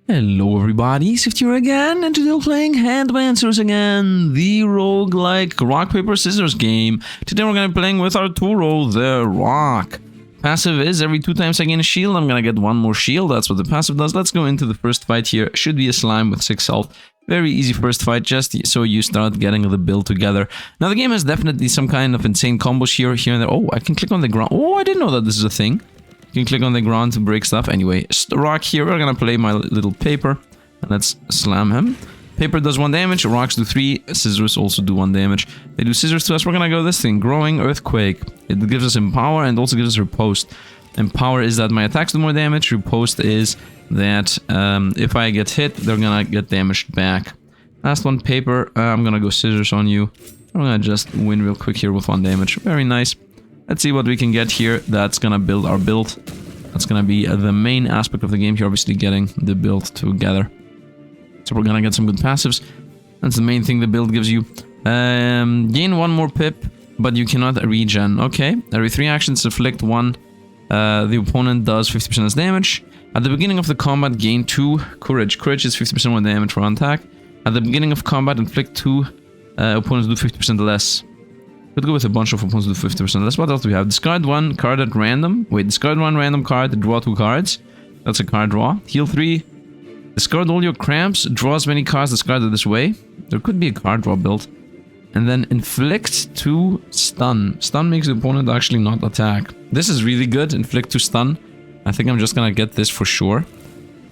Hello everybody, Sifd here again, and today we're playing Handmancers again, the roguelike rock, paper, scissors game. Today we're going to be playing with Arturo the Rock. Passive is every 2 times I gain a shield, I'm going to get 1 more shield, that's what the passive does. Let's go into the first fight here. Should be a slime with 6 health. Very easy first fight, just so you start getting the build together. Now the game has definitely some kind of insane combos here and there. Oh, I can click on the ground. Oh, I didn't know that this is a thing. You can click on the ground to break stuff. Anyway, rock here. We're gonna play my little paper. And let's slam him. Paper does 1 damage. Rocks do 3. Scissors also do 1 damage. They do scissors to us. We're gonna go this thing. Growing Earthquake. It gives us Empower and also gives us Riposte. Empower is that my attacks do more damage. Riposte is that if I get hit, they're gonna get damaged back. Last one, paper. I'm gonna go scissors on you. I'm gonna just win real quick here with 1 damage. Very nice. Let's see what we can get here. That's gonna build our build. That's gonna be the main aspect of the game here, obviously getting the build together. So we're gonna get some good passives. That's the main thing the build gives you. Gain 1 more pip, but you cannot regen. Okay, every 3 actions inflict 1. The opponent does 50% less damage. At the beginning of the combat, gain 2 courage. Courage is 50% more damage for one attack. At the beginning of combat, inflict 2. Opponents do 50% less. Could go with a bunch of opponents do 50% less. What else do we have? Discard 1 card at random. Wait, discard 1 random card, draw 2 cards. That's a card draw. Heal 3. Discard all your cramps, draw as many cards discarded this way. There could be a card draw build. And then inflict 2 stun. Stun makes the opponent actually not attack. This is really good, inflict 2 stun. I think I'm just gonna get this for sure.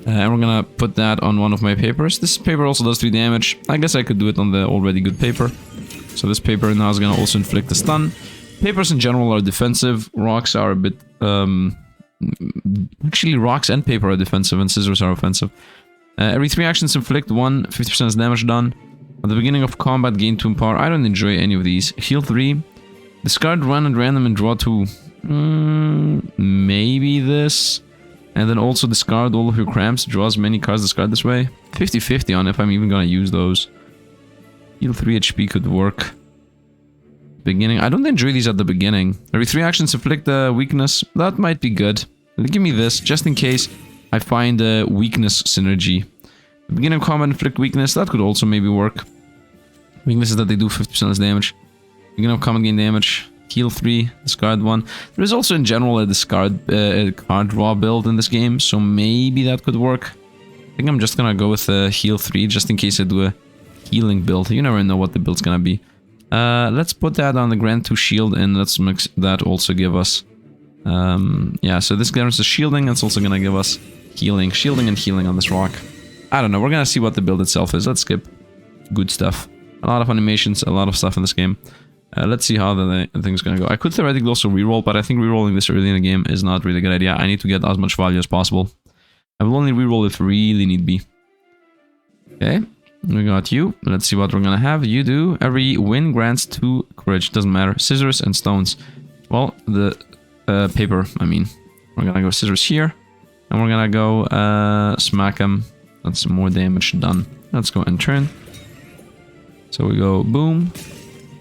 And we're gonna put that on one of my papers. This paper also does 3 damage. I guess I could do it on the already good paper. So this paper now is gonna also inflict a stun. Papers in general are defensive. Rocks are a bit... actually, rocks and paper are defensive, and scissors are offensive. Every 3 actions inflict 1, 50% damage done. At the beginning of combat, gain 2 empower. I don't enjoy any of these. Heal 3. Discard 1 at random and draw 2. Maybe this. And then also discard all of your cramps. Draw as many cards discard this way. 50-50 on if I'm even gonna use those. Heal 3 HP could work. Beginning. I don't enjoy these at the beginning. Every 3 actions inflict a weakness. That might be good. Give me this, just in case I find a weakness synergy. The beginning of combat inflict weakness. That could also maybe work. Weakness is that they do 50% less damage. Beginning of combat gain damage. Heal 3, discard 1. There is also in general a discard card draw build in this game, so maybe that could work. I think I'm just gonna go with heal 3 just in case I do a healing build. You never know what the build's gonna be. Let's put that on the grant 2 shield and let's mix that also give us... yeah, so this guarantees the shielding and it's also gonna give us healing. Shielding and healing on this rock. I don't know, we're gonna see what the build itself is. Let's skip. Good stuff. A lot of animations, a lot of stuff in this game. Let's see how the thing's gonna go. I could theoretically also reroll, but I think rerolling this early in the game is not really a good idea. I need to get as much value as possible. I will only reroll if really need be. Okay, we got you. Let's see what we're gonna have. You do. Every win grants 2 courage. Doesn't matter. Scissors and stones. Well, the paper, I mean. We're gonna go scissors here. And we're gonna go smack him. That's some more damage done. Let's go and turn. So we go boom.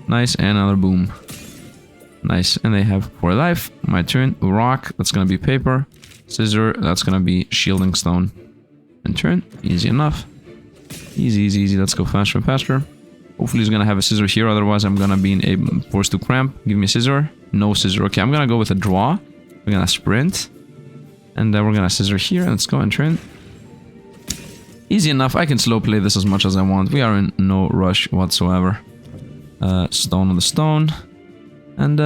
Nice, and another boom. Nice, and they have 4 life. My turn. Rock, that's gonna be paper. Scissor, that's gonna be shielding stone. And turn. Easy enough. Easy, easy, easy. Let's go faster and faster. Hopefully he's gonna have a scissor here, otherwise I'm gonna be forced to cramp. Give me a scissor. No scissor. Okay, I'm gonna go with a draw. We're gonna sprint. And then we're gonna scissor here. Let's go and turn. Easy enough. I can slow play this as much as I want. We are in no rush whatsoever. Stone on the stone. And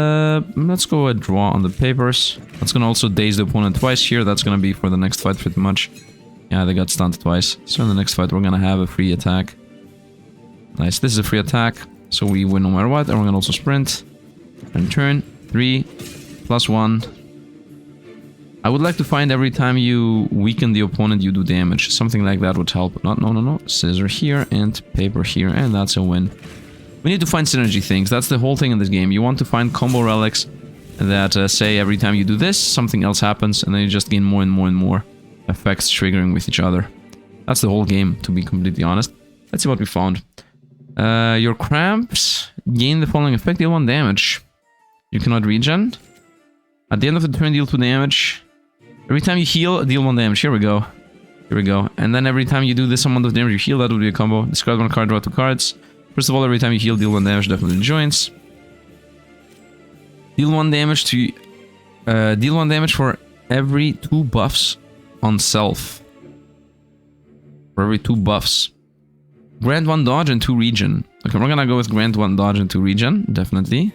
let's go a draw on the papers. That's gonna also daze the opponent twice here. That's gonna be for the next fight pretty much. Yeah, they got stunned twice. So in the next fight we're gonna have a free attack. Nice, this is a free attack. So we win no matter what. And we're gonna also sprint. And turn. 3. +1. I would like to find every time you weaken the opponent you do damage. Something like that would help. No. Scissor here and paper here. And that's a win. We need to find synergy things. That's the whole thing in this game. You want to find combo relics that say every time you do this, something else happens, and then you just gain more and more and more effects triggering with each other. That's the whole game, to be completely honest. Let's see what we found. Your cramps gain the following effect, deal 1 damage. You cannot regen. At the end of the turn, deal 2 damage. Every time you heal, deal 1 damage. Here we go. Here we go. And then every time you do this amount of damage, you heal. That would be a combo. Discard 1 card, draw 2 cards. First of all, every time you heal, deal 1 damage. Definitely joints. Deal 1 damage to... deal 1 damage for every 2 buffs on self. For every 2 buffs. Grant 1 dodge and 2 regen. Okay, we're gonna go with grant 1 dodge and 2 regen. Definitely.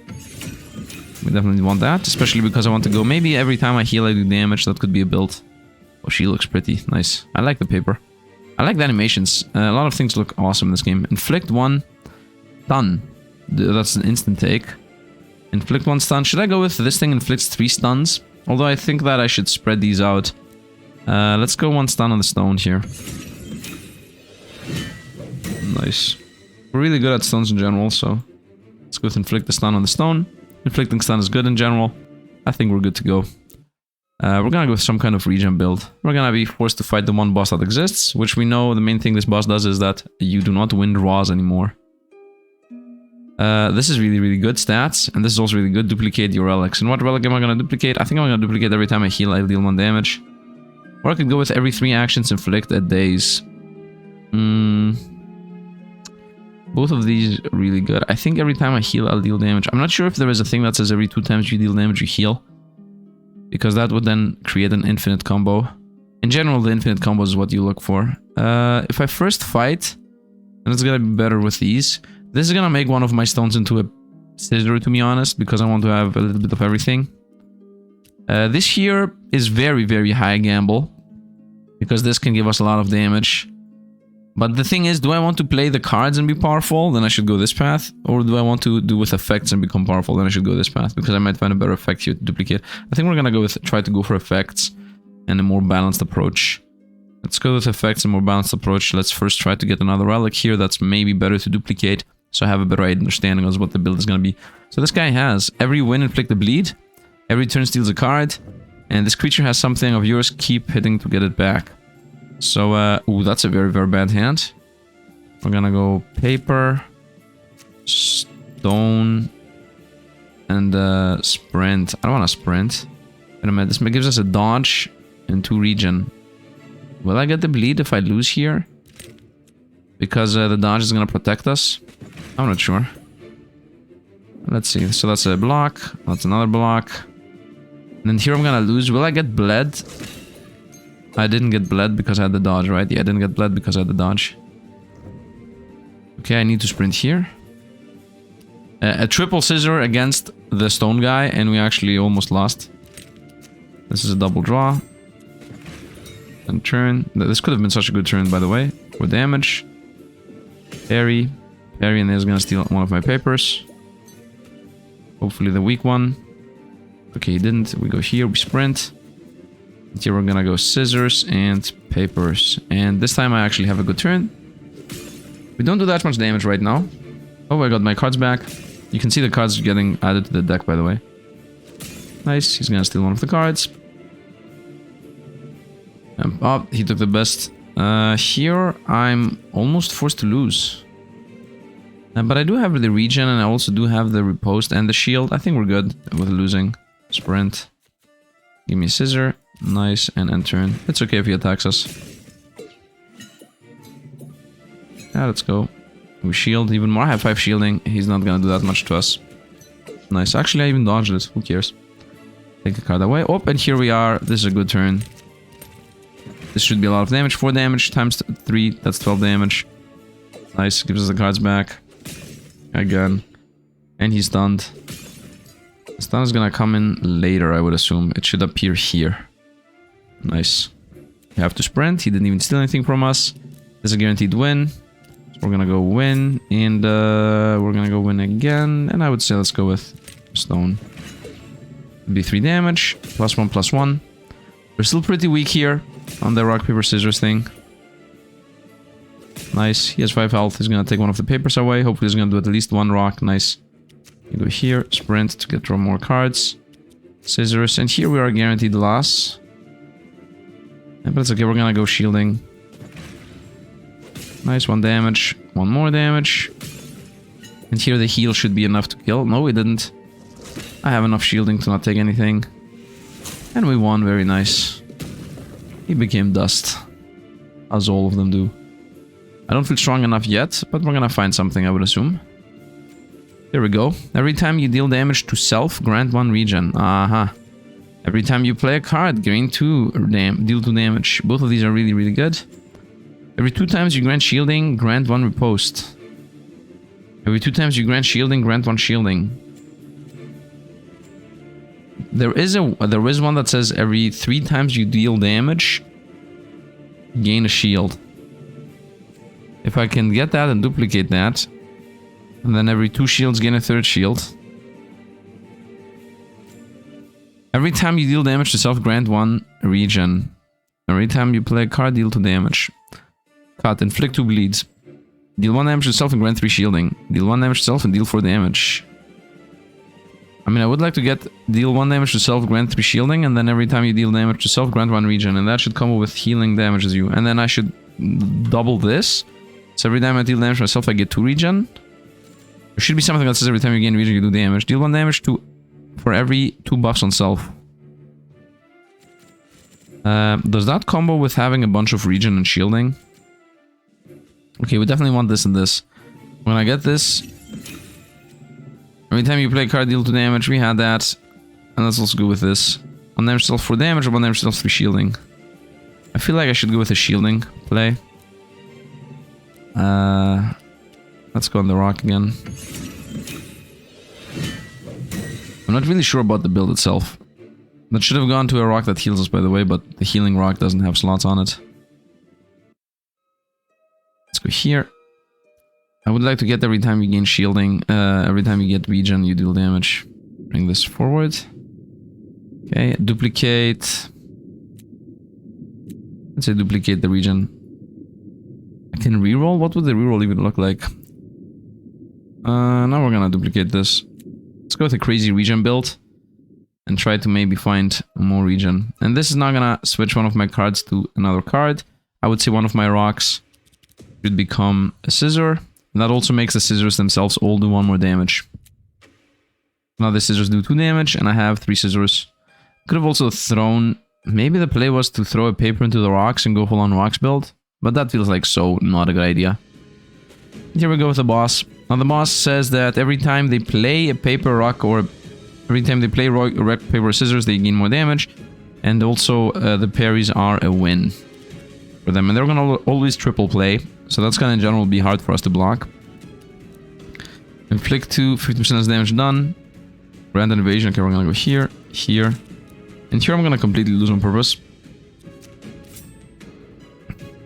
We definitely want that. Especially because I want to go... Maybe every time I heal, I do damage. That could be a build. Oh, she looks pretty. Nice. I like the paper. I like the animations. A lot of things look awesome in this game. Inflict 1 stun. That's an instant take. Inflict 1 stun. Should I go with this thing inflicts 3 stuns? Although I think that I should spread these out. Let's go 1 stun on the stone here. Nice. We're really good at stuns in general, so... Let's go with inflict the stun on the stone. Inflicting stun is good in general. I think we're good to go. We're gonna go with some kind of regen build. We're gonna be forced to fight the one boss that exists, which we know the main thing this boss does is that you do not win draws anymore. This is really, really good stats, and this is also really good. Duplicate your relics. And what relic am I gonna duplicate? I think I'm gonna duplicate every time I heal, I deal 1 damage. Or I could go with every 3 actions inflict at days. Both of these are really good. I think every time I heal, I'll deal damage. I'm not sure if there is a thing that says every 2 times you deal damage, you heal. Because that would then create an infinite combo. In general, the infinite combo is what you look for. If I first fight, and it's gonna be better with these, this is gonna make one of my stones into a scissor, to be honest, because I want to have a little bit of everything. This here is very, very high gamble, because this can give us a lot of damage. But the thing is, do I want to play the cards and be powerful? Then I should go this path. Or do I want to do with effects and become powerful? Then I should go this path, because I might find a better effect here to duplicate. I think we're gonna go with try to go for effects and a more balanced approach. Let's go with effects and more balanced approach. Let's first try to get another relic here that's maybe better to duplicate, so I have a better understanding of what the build is gonna be. So this guy has every win inflict a bleed, every turn steals a card, and this creature has something of yours, keep hitting to get it back. So, ooh, that's a very, very bad hand. We're gonna go paper, stone, and sprint. I don't want to sprint. Wait a minute, this gives us a dodge and 2 regen. Will I get the bleed if I lose here? Because the dodge is gonna protect us? I'm not sure. Let's see. So that's a block. That's another block. And then here I'm gonna lose. Will I get bled? I didn't get bled because I had the dodge, right? Yeah, I didn't get bled because I had the dodge. Okay, I need to sprint here. A triple scissor against the stone guy, and we actually almost lost. This is a double draw. And turn. This could have been such a good turn, by the way. For damage. Parry. Parry, and he's gonna steal one of my papers. Hopefully the weak one. Okay, he didn't. We go here, we sprint. Here we're gonna go scissors and papers. And this time I actually have a good turn. We don't do that much damage right now. Oh, I got my cards back. You can see the cards getting added to the deck, by the way. Nice, he's gonna steal one of the cards. Oh, he took the best. Here I'm almost forced to lose. But I do have the regen, and I also do have the riposte and the shield. I think we're good with losing. Sprint. Give me a scissor. Nice, and end turn. It's okay if he attacks us. Yeah, let's go. We shield even more. I have 5 shielding. He's not gonna do that much to us. Nice. Actually, I even dodged it. Who cares? Take the card away. Oh, and here we are. This is a good turn. This should be a lot of damage. 4 damage times 3. That's 12 damage. Nice. Gives us the cards back. Again. And he's stunned. The stun is gonna come in later, I would assume. It should appear here. Nice. We have to sprint. He didn't even steal anything from us. This is a guaranteed win. So we're gonna go win. And we're gonna go win again. And I would say let's go with stone. It'd be 3 damage. +1/+1. We're still pretty weak here on the rock, paper, scissors thing. Nice. He has 5 health. He's gonna take one of the papers away. Hopefully he's gonna do at least 1 rock. Nice. You go here. Sprint to draw more cards. Scissors. And here we are guaranteed loss. But it's okay, we're gonna go shielding. Nice, 1 damage. 1 more damage. And here the heal should be enough to kill. No, it didn't. I have enough shielding to not take anything. And we won, very nice. He became dust. as all of them do. I don't feel strong enough yet, but we're gonna find something, I would assume. There we go. Every time you deal damage to self, grant 1 regen. Aha. Every time you play a card, gain 2 deal 2 damage. Both of these are really, really good. Every 2 times you grant shielding, grant 1 riposte. Every 2 times you grant shielding, grant 1 shielding. There is one that says every 3 times you deal damage, gain a shield. If I can get that and duplicate that, and then every 2 shields gain a 3rd shield. Every time you deal damage to self, grant 1 regen. Every time you play a card, deal 2 damage. Cut, inflict 2 bleeds. Deal 1 damage to self and grant 3 shielding. Deal 1 damage to self and deal 4 damage. I mean, I would like to get deal 1 damage to self, grant 3 shielding, and then every time you deal damage to self, grant 1 regen, and that should come with healing damages you. And then I should double this. So every time I deal damage to myself, I get 2 regen. There should be something that says every time you gain regen, you do damage. Deal 1 damage for every 2 buffs on self. Does that combo with having a bunch of regen and shielding? Okay, we definitely want this and this. When I get this, every time you play a card, deal 2 damage. We had that. And let's also go with this. 1 damage self 4 damage, or 1 damage self 3 shielding. I feel like I should go with a shielding play. Let's go on the rock again. I'm not really sure about the build itself. That should have gone to a rock that heals us, by the way, but the healing rock doesn't have slots on it. Let's go here. I would like to get every time you gain shielding, every time you get regen, you deal damage. Bring this forward. Okay, duplicate. Let's say duplicate the regen. I can reroll? What would the reroll even look like? Now we're gonna duplicate this. Let's go with a crazy regen build. And try to maybe find more regen. And this is not gonna switch one of my cards to another card. I would say one of my rocks should become a scissor. And that also makes the scissors themselves all do 1 more damage. Now the scissors do 2 damage, and I have 3 scissors. Could have also thrown... Maybe the play was to throw a paper into the rocks and go full on rocks build. But that feels like so not a good idea. Here we go with the boss. Now the boss says that every time they play a paper, rock, or... Every time they play rock, paper, scissors, they gain more damage. And also the parries are a win for them. And they're gonna always triple play. So that's gonna in general be hard for us to block. Inflict 2, 50% less damage done. Random evasion. Okay, we're gonna go here, here. And here I'm gonna completely lose on purpose.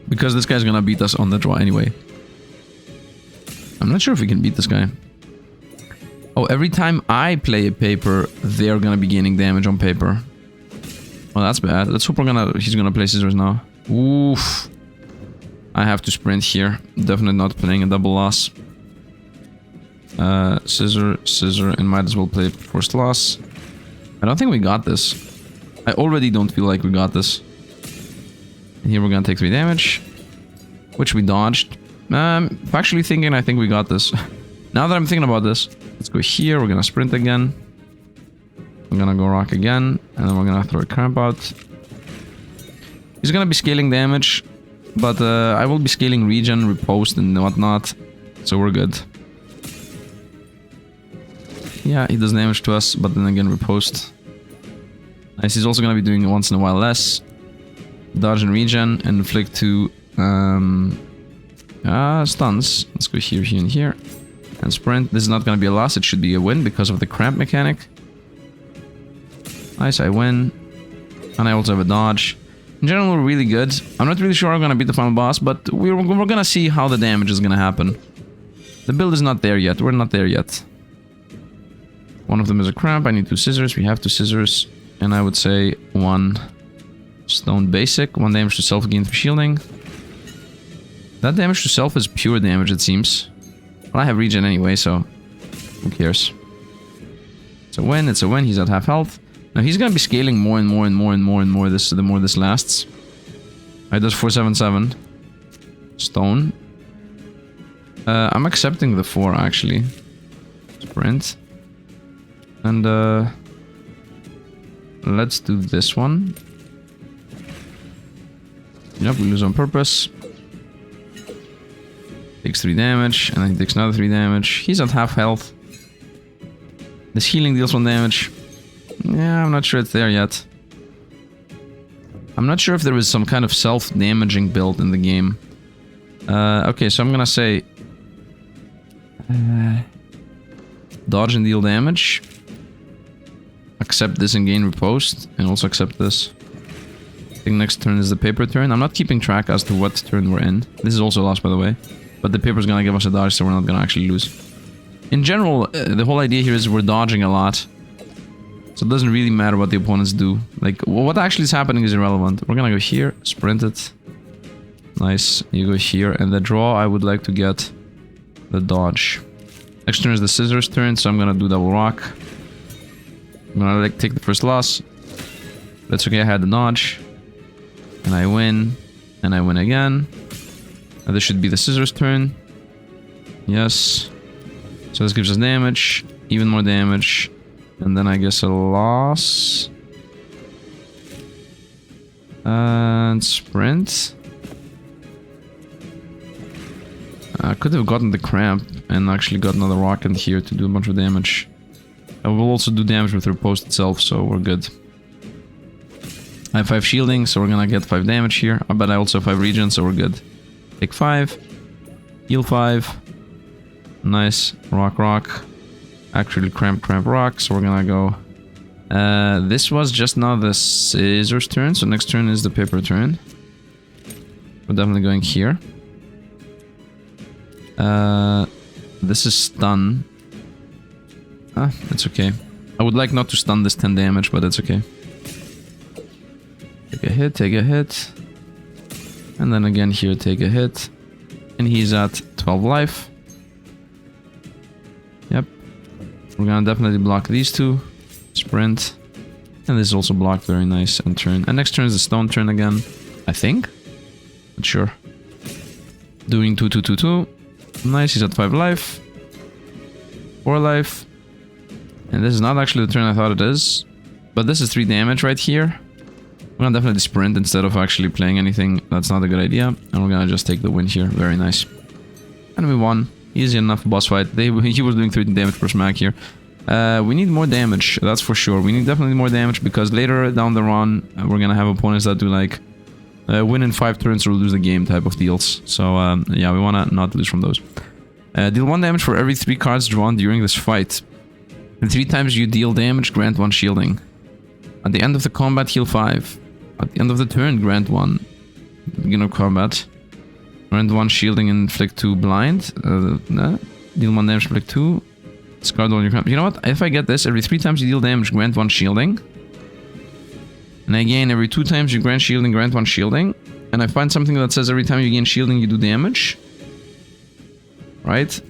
Because this guy's gonna beat us on the draw anyway. I'm not sure if we can beat this guy. Oh, every time I play a paper, they're gonna be gaining damage on paper. Well, that's bad. Let's hope he's gonna play scissors now. Oof. I have to sprint here. Definitely not playing a double loss. Scissor, scissor, and might as well play first loss. I don't think we got this. I already don't feel like we got this. And here we're gonna take 3 damage. Which we dodged. Actually thinking I think we got this. Now that I'm thinking about this. Let's go here, we're gonna sprint again. I'm gonna go rock again, and then we're gonna throw a cramp out. He's gonna be scaling damage, but I will be scaling regen, riposte, and whatnot, so we're good. Yeah, he does damage to us, but then again riposte. Nice, he's also gonna be doing once in a while less. Dodge and regen, and inflict 2 stuns. Let's go here, here, and here. And sprint. This is not going to be a loss, it should be a win because of the cramp mechanic. Nice, I win. And I also have a dodge. In general, we're really good. I'm not really sure I'm going to beat the final boss, but we're going to see how the damage is going to happen. The build is not there yet. We're not there yet. One of them is a cramp. I need 2 scissors. We have 2 scissors. And I would say 1 stone basic. 1 damage to self again for shielding. That damage to self is pure damage, it seems. Well, I have regen anyway, so who cares? It's a win, it's a win. He's at half health. Now he's gonna be scaling more and more and more and more and more the more this lasts. Alright, that's 477. Stone. I'm accepting the 4 actually. Sprint. And let's do this one. Yep, we lose on purpose. Takes 3 damage, and then he takes another 3 damage. He's at half health. This healing deals 1 damage. Yeah, I'm not sure it's there yet. I'm not sure if there was some kind of self-damaging build in the game. Okay, so I'm gonna say... dodge and deal damage. Accept this and gain riposte. And also accept this. I think next turn is the paper turn. I'm not keeping track as to what turn we're in. This is also lost, by the way. But the paper's gonna give us a dodge, so we're not gonna actually lose. In general, the whole idea here is we're dodging a lot. So it doesn't really matter what the opponents do. Like, what actually is happening is irrelevant. We're gonna go here, sprint it. Nice. You go here, and the draw, I would like to get the dodge. Next turn is the scissors turn, so I'm gonna do double rock. I'm gonna like take the first loss. That's okay, I had the dodge. And I win. And I win again. This should be the scissors turn. Yes. So this gives us damage. Even more damage. And then I guess a loss. And sprint. I could have gotten the cramp and actually got another rock in here to do a bunch of damage. I will also do damage with riposte itself, so we're good. I have 5 shielding, so we're gonna get 5 damage here. But I also have 5 regen, so we're good. Take 5. Heal 5. Nice. Rock, rock. Actually cramp, rock, so we're gonna go... this was just now the scissors turn, so next turn is the paper turn. We're definitely going here. This is stun. Ah, it's okay. I would like not to stun this 10 damage, but that's okay. Take a hit, take a hit. And then again here, take a hit. And he's at 12 life. Yep. We're gonna definitely block these two. Sprint. And this is also blocked, very nice. And turn. And next turn is the stone turn again. I think? Not sure. Doing 2, 2, 2, 2. Nice, he's at 5 life. 4 life. And this is not actually the turn I thought it is. But this is 3 damage right here. We're gonna definitely sprint instead of actually playing anything. That's not a good idea. And we're gonna just take the win here. Very nice. And we won. Easy enough boss fight. He was doing 30 damage per smack here. We need more damage, that's for sure. We need definitely more damage because later down the run, we're gonna have opponents that do like win in 5 turns or lose the game type of deals. So yeah, we wanna not lose from those. Deal 1 damage for every 3 cards drawn during this fight. And 3 times you deal damage, grant 1 shielding. At the end of the combat, heal 5. At the end of the turn, grant 1. Beginning of combat. Grant 1 shielding and inflict 2 blind. Deal 1 damage, inflict 2. Discard all your cramp. You know what? If I get this, every 3 times you deal damage, grant 1 shielding. And again, every 2 times you grant shielding, grant 1 shielding. And I find something that says every time you gain shielding, you do damage. Right?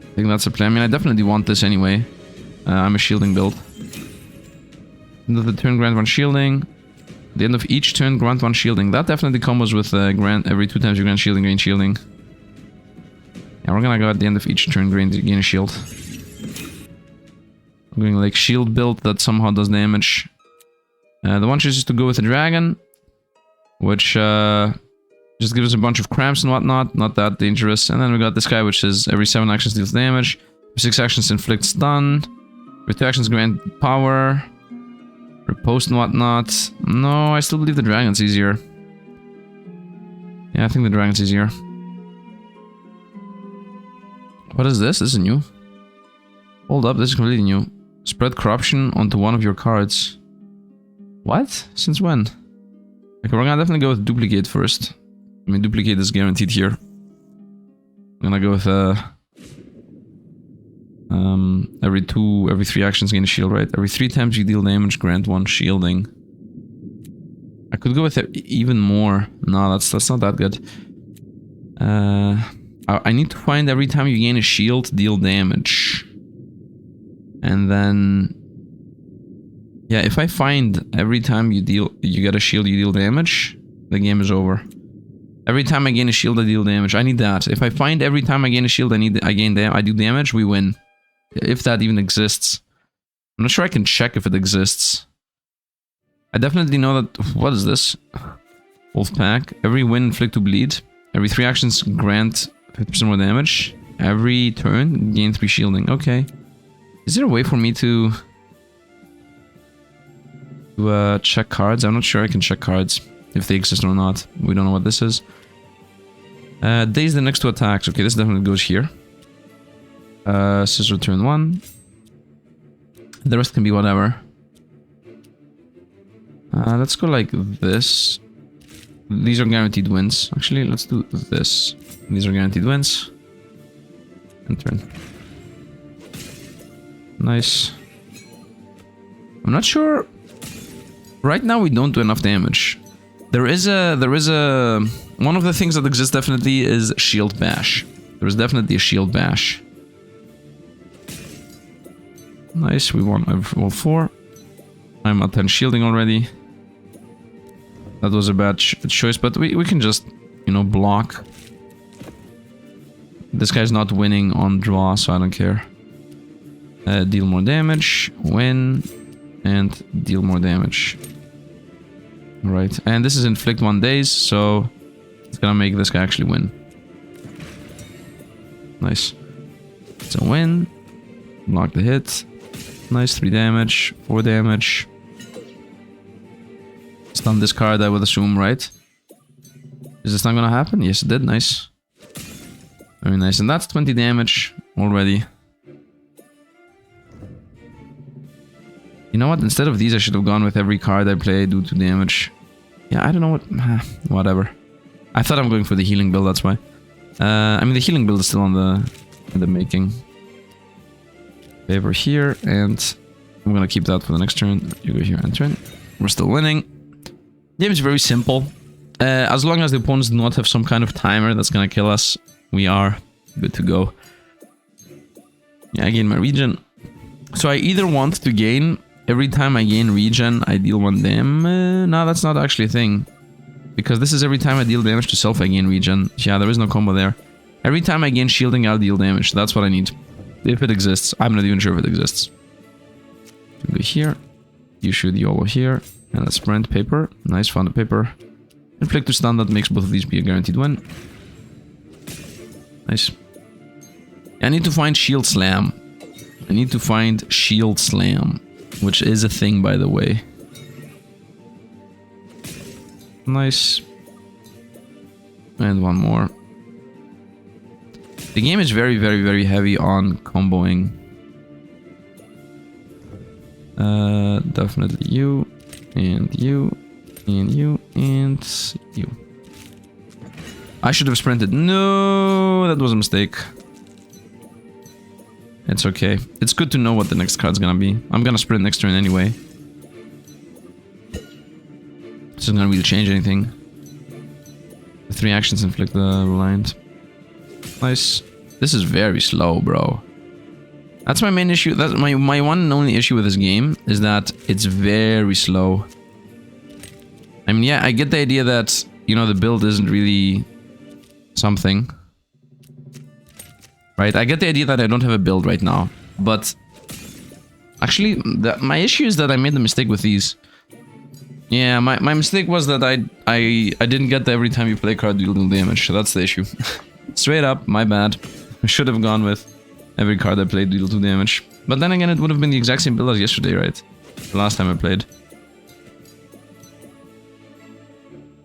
I think that's a plan. I mean, I definitely want this anyway. I'm a shielding build. End of the turn, grant 1 shielding. At the end of each turn, grant 1 shielding. That definitely combos with grant every 2 times you grant shielding, gain shielding. Yeah, we're gonna go at the end of each turn, gain a shield. I'm going like shield build that somehow does damage. The one chooses to go with a dragon, which just gives us a bunch of cramps and whatnot, not that dangerous. And then we got this guy, which is every 7 actions deals damage, 6 actions inflict stun, with 2 actions grant power, riposte and whatnot. No, I still believe the dragon's easier. Yeah, I think the dragon's easier. What is this? This is new. Hold up, this is completely new. Spread corruption onto one of your cards. What? Since when? Okay, we're gonna definitely go with duplicate first. I mean, duplicate is guaranteed here. I'm gonna go with every 3 actions gain a shield, right? Every 3 times you deal damage, grant 1 shielding. I could go with even more. No, that's not that good. I need to find every time you gain a shield, deal damage. And then... yeah, if I find every time you get a shield, you deal damage, the game is over. Every time I gain a shield, I deal damage. I need that. If I find every time I gain a shield, I do damage, we win. If that even exists. I'm not sure I can check if it exists. I definitely know that... What is this? Wolf pack. Every win inflict to bleed. Every 3 actions grant 50% more damage. Every turn gain 3 shielding. Okay. Is there a way for me to check cards? I'm not sure I can check cards if they exist or not. We don't know what this is. Daze the next 2 attacks. Okay, this definitely goes here. Scissor turn 1. The rest can be whatever. Let's go like this. These are guaranteed wins. Actually, let's do this. These are guaranteed wins. And turn. Nice. I'm not sure. Right now we don't do enough damage. There is a one of the things that exists definitely is shield bash. There is definitely a shield bash. Nice, we won all 4. I'm at 10 shielding already. That was a bad choice, but we can just, you know, block. This guy's not winning on draw, so I don't care. Deal more damage, win, and deal more damage. Right, and this is inflict 1 daze, so it's gonna make this guy actually win. Nice. It's a win. Block the hit. Nice, 3 damage, 4 damage. Stun this card, I would assume, right? Is this not gonna happen? Yes, it did. Nice. Very nice. And that's 20 damage already. You know what? Instead of these, I should have gone with every card I play, do 2 damage. Yeah, I don't know what... whatever. I thought I'm going for the healing build, that's why. I mean, the healing build is still in the making. Favor here, and I'm gonna keep that for the next turn. You go here and turn. We're still winning. The game is very simple. As long as the opponents do not have some kind of timer that's gonna kill us, we are good to go. Yeah, I gain my regen. So I either want to gain... Every time I gain regen, I deal 1 damage. No, that's not actually a thing. Because this is every time I deal damage to self, I gain regen. Yeah, there is no combo there. Every time I gain shielding, I'll deal damage. That's what I need. If it exists. I'm not even sure if it exists. Go here. You shoot YOLO here. And let's sprint paper. Nice, found a paper. Inflict to stun, that makes both of these be a guaranteed win. Nice. I need to find Shield Slam. I need to find Shield Slam. Which is a thing, by the way. Nice. And 1 more. The game is very, very, very heavy on comboing. Definitely you. And you. And you. And you. I should have sprinted. No, that was a mistake. It's okay. It's good to know what the next card's gonna be. I'm gonna sprint next turn anyway. This isn't gonna really change anything. The 3 actions inflict the blind. Nice. This is very slow, bro. That's my main issue. That's my one and only issue with this game is that it's very slow. I mean, yeah, I get the idea that, you know, the build isn't really something. Right, I get the idea that I don't have a build right now, but actually, my issue is that I made the mistake with these. Yeah, my mistake was that I didn't get the every time you play card deal damage, so that's the issue. Straight up, my bad. I should have gone with every card I played deal 2 damage. But then again, it would have been the exact same build as yesterday, right? The last time I played.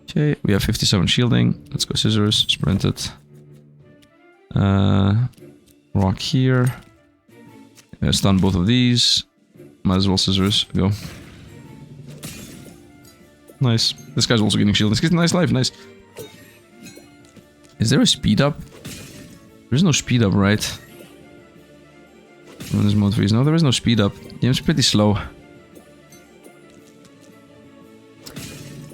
Okay, we have 57 shielding. Let's go scissors, sprint it. Rock here. Stun both of these. Might as well scissors. Go. Nice. This guy's also getting shielding. This guy's nice life. Nice. Is there a speed up? There's no speed up, right? When there's mode freeze. No, there is no speed up. Game's pretty slow.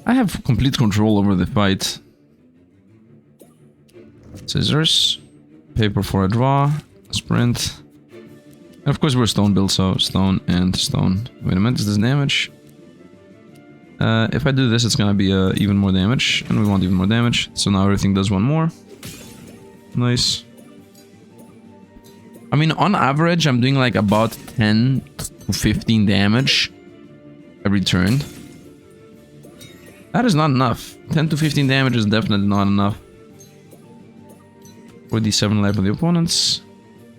I have complete control over the fight. Scissors. Paper for a draw. Sprint. And of course we're stone build, so stone and stone. Wait a minute, is this damage? If I do this, it's gonna be even more damage. And we want even more damage. So now everything does 1 more. Nice. I mean, on average, I'm doing like about 10 to 15 damage every turn. That is not enough. 10 to 15 damage is definitely not enough. 47 life on the opponents.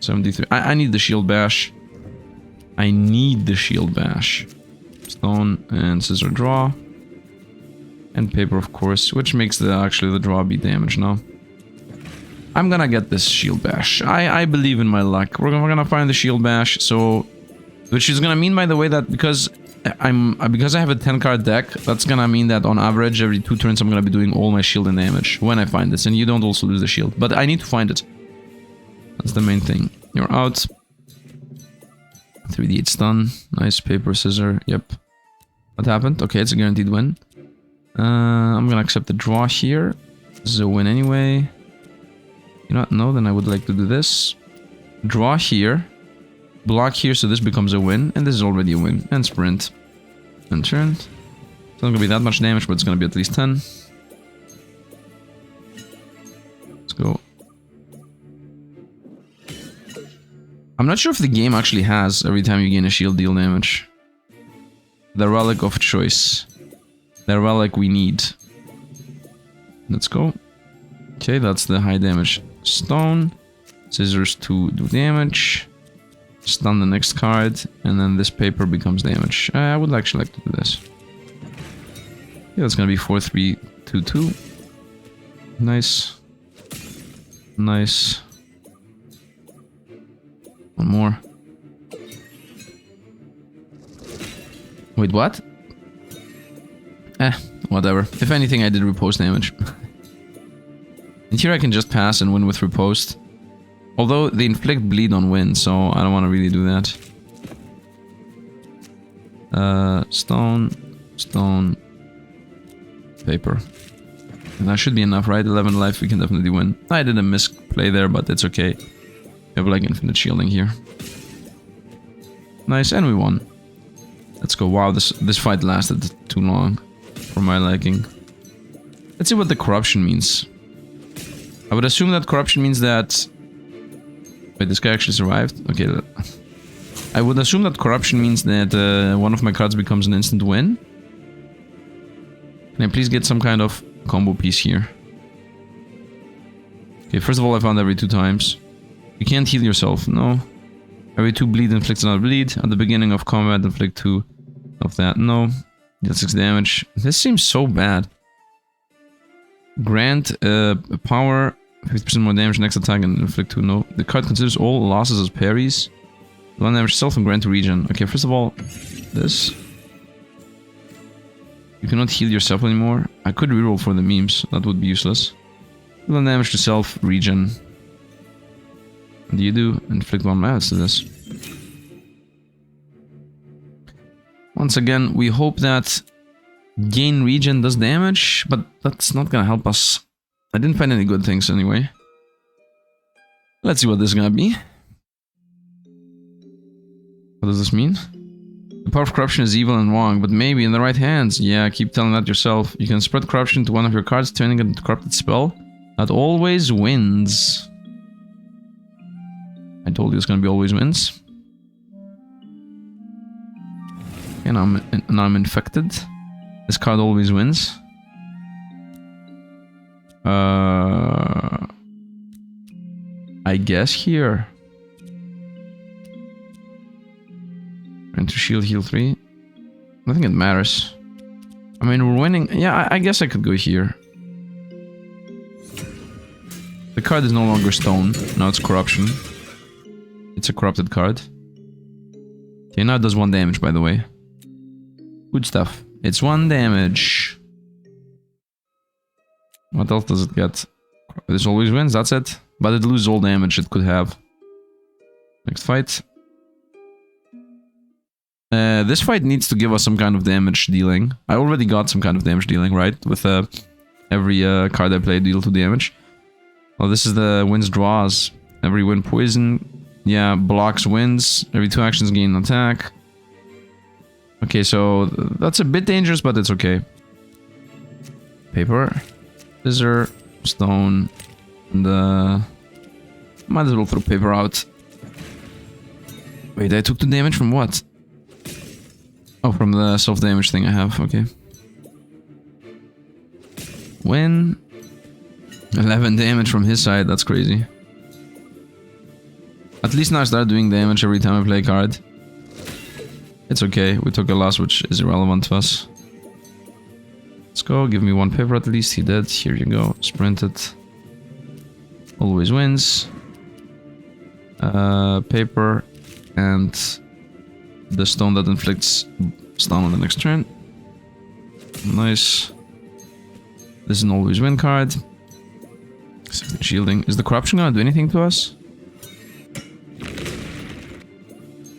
73. I need the shield bash. I need the shield bash. Stone and scissor draw. And paper, of course, which makes actually the draw be damage now. I'm gonna get this shield bash. I believe in my luck. We're gonna find the shield bash, so... Which is gonna mean, by the way, that because I have a 10 card deck, that's gonna mean that on average every 2 turns I'm gonna be doing all my shield and damage when I find this, and you don't also lose the shield. But I need to find it. That's the main thing. You're out. 3d8 stun. Nice paper, scissor. Yep. What happened? Okay, it's a guaranteed win. I'm gonna accept the draw here. This is a win anyway. You know what? No, then I would like to do this. Draw here. Block here, so this becomes a win. And this is already a win. And sprint. And turn. It's not gonna be that much damage, but it's gonna be at least 10. Let's go. I'm not sure if the game actually has every time you gain a shield deal damage. The relic of choice. The relic we need. Let's go. Okay, that's the high damage stone. Scissors to do damage. Stun the next card. And then this paper becomes damage. I would actually like to do this. Yeah, that's gonna be 4-3-2-2. Nice. Nice. One more. Wait, what? Whatever. If anything, I did riposte damage. And here I can just pass and win with riposte. Although they inflict bleed on win, so I don't want to really do that. Stone, stone, paper. And that should be enough, right? 11 life, we can definitely win. I did a misplay there, but it's okay. We have like infinite shielding here. Nice, and we won. Let's go. Wow, this fight lasted too long for my liking. Let's see what the corruption means. I would assume that corruption means that... Wait, this guy actually survived? Okay. I would assume that corruption means that one of my cards becomes an instant win. Can I please get some kind of combo piece here? Okay, first of all, I found every 2 times. You can't heal yourself, no. Every 2 bleed inflicts another bleed. At the beginning of combat, inflict 2 of that, no. Deal 6 damage. This seems so bad. Grant power, 50% more damage next attack and inflict 2, no. The card considers all losses as parries. 1 damage self and grant to regen. Okay, first of all, this. You cannot heal yourself anymore. I could reroll for the memes, that would be useless. 1 damage to self, regen. What do you do? Inflict 1 mass to this. Once again, we hope that gain regen does damage, but that's not gonna help us. I didn't find any good things anyway. Let's see what this is gonna be. What does this mean? The power of corruption is evil and wrong, but maybe in the right hands. Yeah, keep telling that yourself. You can spread corruption to one of your cards, turning it into a corrupted spell. That always wins. I told you it's gonna be always wins. Okay, now I'm infected. This card always wins. I guess here. Enter shield, heal 3. I think it matters. I mean, we're winning. Yeah, I guess I could go here. The card is no longer stone. Now it's corruption. It's a corrupted card. Okay, now it does 1 damage, by the way. Good stuff. It's 1 damage. What else does it get? This always wins, that's it. But it loses all damage it could have. Next fight. This fight needs to give us some kind of damage dealing. I already got some kind of damage dealing, right? With every card I play deal 2 damage. Well, this is the wins draws. Every win poison. Yeah, blocks wins. Every 2 actions gain an attack. Okay, so that's a bit dangerous, but it's okay. Paper. Scissor. Stone. And might as well throw paper out. Wait, I took 2 damage from what? Oh, from the self-damage thing I have, okay. Win. 11 damage from his side, that's crazy. At least now I start doing damage every time I play a card. It's okay, we took a loss which is irrelevant to us. Let's go, give me 1 paper at least, he did. Here you go, sprint it. Always wins. Paper and the stone that inflicts stun on the next turn. Nice. This is an always win card. Shielding. Is the corruption gonna do anything to us?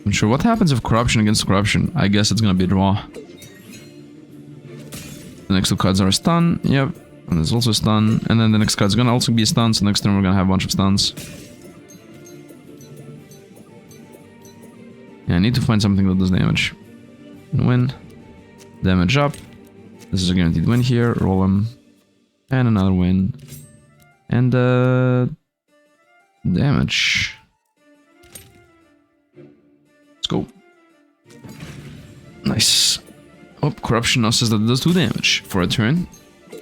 I'm sure. What happens if corruption against corruption? I guess it's gonna be a draw. The next 2 cards are a stun. Yep. And there's also a stun. And then the next card's gonna also be a stun. So next turn we're gonna have a bunch of stuns. Yeah, I need to find something that does damage. Win. Damage up. This is a guaranteed win here. Roll him. And another win. And damage. Let's go. Nice. Oh, corruption now says that it does 2 damage for a turn.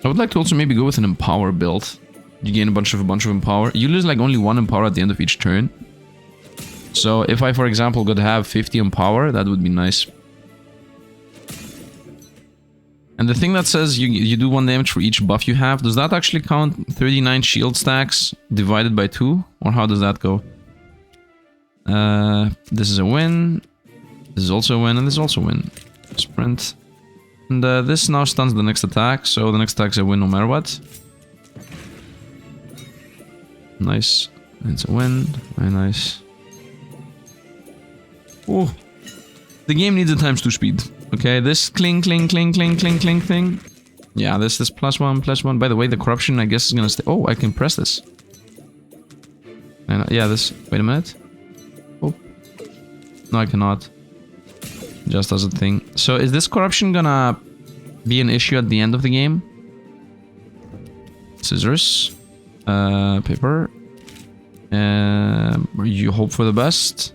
I would like to also maybe go with an empower build. You gain a bunch of empower. You lose like only 1 empower at the end of each turn. So if I, for example, could have 50 empower, that would be nice. And the thing that says you do 1 damage for each buff you have, does that actually count 39 shield stacks divided by 2? Or how does that go? This is a win. This is also a win, and this is also a win. Sprint. And this now stuns the next attack, so the next attack is a win no matter what. Nice. It's a win. Very nice. Oh. The game needs a ×2 speed. Okay, this cling thing. Yeah, this is +1. By the way, the corruption I guess is gonna stay. Oh, I can press this. And yeah, this. Wait a minute. Oh. No, I cannot. Just as a thing. So is this corruption gonna be an issue at the end of the game? Scissors. Paper. You hope for the best.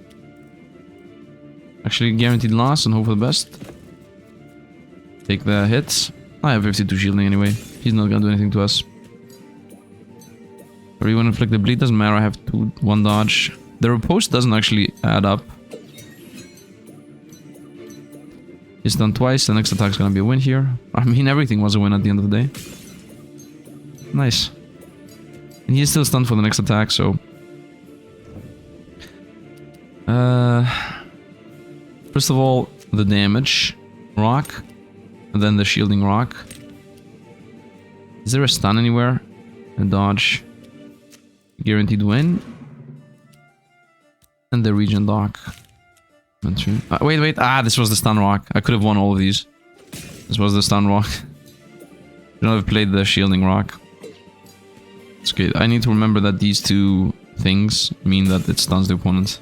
Actually, guaranteed loss and hope for the best. Take the hits. I have 52 shielding anyway. He's not gonna do anything to us. Or even inflict the bleed, doesn't matter. I have 1 dodge. The riposte doesn't actually add up. He's done twice. The next attack's gonna be a win here. I mean, everything was a win at the end of the day. Nice. And he's still stunned for the next attack, so... First of all, the damage rock, and then the shielding rock. Is there a stun anywhere? A dodge. Guaranteed win. And the regen dock. Wait. Ah, this was the stun rock. I could have won all of these. This was the stun rock. I don't have played the shielding rock. It's good. I need to remember that these 2 things mean that it stuns the opponent.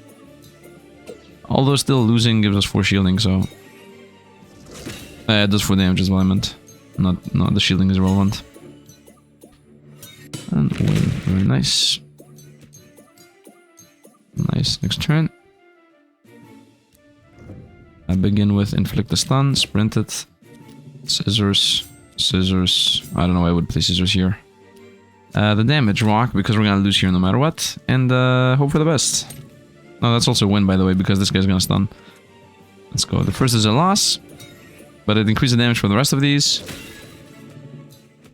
Although still losing gives us 4 shielding, so... it does 4 damage is what I meant. Not the shielding is irrelevant. And win. Very nice. Nice. Next turn. I begin with inflict a stun, sprint it. Scissors. I don't know why I would play scissors here. The damage rock, because we're gonna lose here no matter what. And hope for the best. No, that's also a win, by the way, because this guy's gonna stun. Let's go. The first is a loss, but it increases the damage for the rest of these.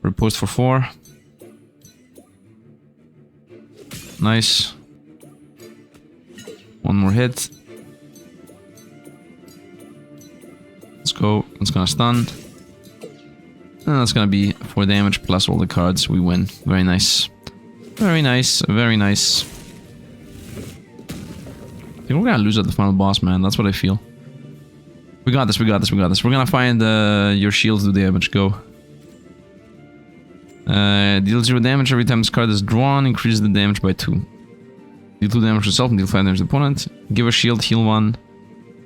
Riposte for 4. Nice. 1 more hit. Let's go. It's gonna stun. And that's gonna be 4 damage plus all the cards. We win. Very nice. Very nice. Very nice. I think we're gonna lose at the final boss, man. That's what I feel. We got this. We're gonna find your shields do damage. Go. Deal 0 damage every time this card is drawn. Increases the damage by 2. Deal 2 damage to yourself and deal 5 damage to the opponent. Give a shield, heal 1.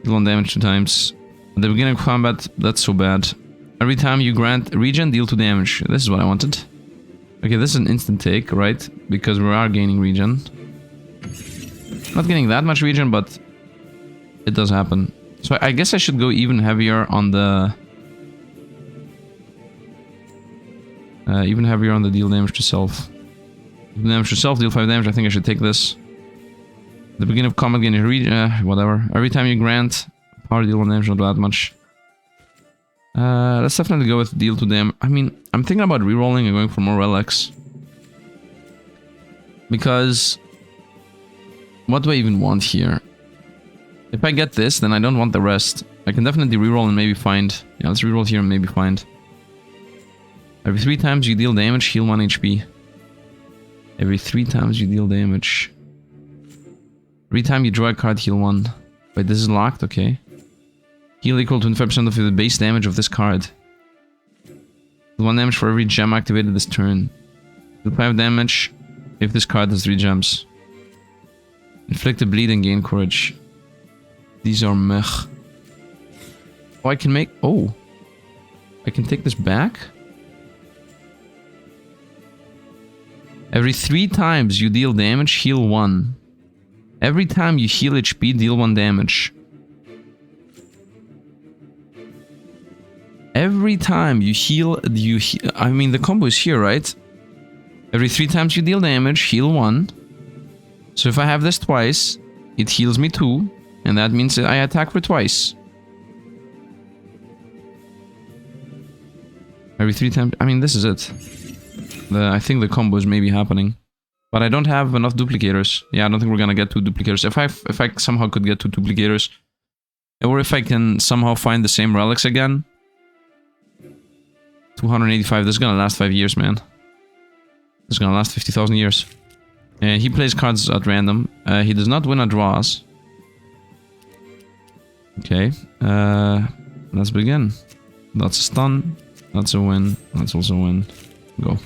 Deal 1 damage 2 times. At the beginning of combat, that's so bad. Every time you grant regen, deal 2 damage. This is what I wanted. Okay, this is an instant take, right? Because we are gaining regen. Not getting that much regen, but it does happen. So I guess I should go even heavier on the Even heavier on the deal damage to self. Deal damage to self, deal 5 damage. I think I should take this. The beginning of combat, gain whatever. Every time you grant power, deal 1 damage, not that much. Let's definitely go with deal 2 damage. I mean, I'm thinking about rerolling and going for more relics. Because... what do I even want here? If I get this, then I don't want the rest. I can definitely reroll and maybe find... yeah, let's reroll here and maybe find. Every 3 times you deal damage, heal 1 HP. Every 3 times you deal damage. Every time you draw a card, heal 1. Wait, this is locked? Okay. Heal equal to 25% of the base damage of this card. 1 damage for every gem activated this turn. Deal 5 damage if this card has 3 gems. Inflict a bleed and gain courage. These are meh. Oh, I can make... oh. I can take this back? Every 3 times you deal damage, heal 1. Every time you heal HP, deal 1 damage. Every time you heal... I mean, the combo is here, right? Every 3 times you deal damage, heal 1. So if I have this twice, it heals me 2. And that means that I attack for twice. Every 3 times... I mean, this is it. I think the combo is maybe happening. But I don't have enough duplicators. Yeah, I don't think we're gonna get 2 duplicators. If I somehow could get 2 duplicators. Or if I can somehow find the same relics again. 285. This is gonna last 5 years, man. This is gonna last 50,000 years. And he plays cards at random. He does not win at draws. Okay. Let's begin. That's a stun. That's a win. That's also a win. Go.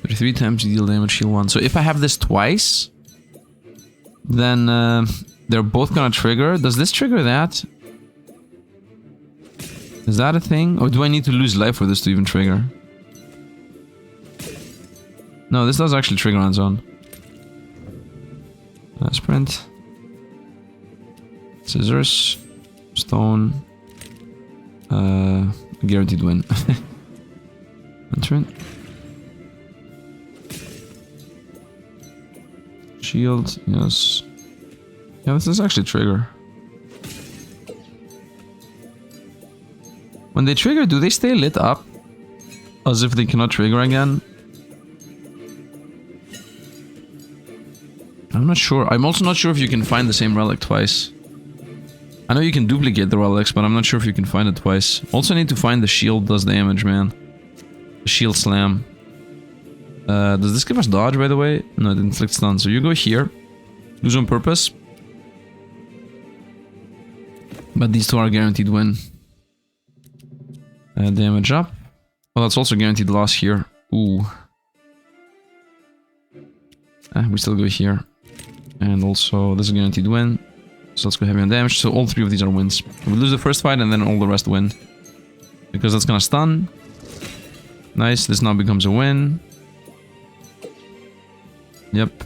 3 times you deal damage, heal 1. So if I have this twice, then they're both gonna trigger. Does this trigger that? Is that a thing? Or do I need to lose life for this to even trigger? No, this does actually trigger on its own. Sprint. Scissors. Stone. Guaranteed win. Entrant. Shield, yes. Yeah, this is actually trigger. When they trigger, do they stay lit up? As if they cannot trigger again? I'm not sure. I'm also not sure if you can find the same relic twice. I know you can duplicate the relics, but I'm not sure if you can find it twice. Also need to find the shield does damage, man. The shield slam. Does this give us dodge, by the way? No, it inflicts stun. So you go here. Lose on purpose. But these 2 are guaranteed win. Damage up. Well, that's also guaranteed loss here. Ooh. We still go here. And also, this is guaranteed win. So let's go heavy on damage. So all 3 of these are wins. We lose the first fight and then all the rest win. Because that's gonna stun. Nice, this now becomes a win. Yep.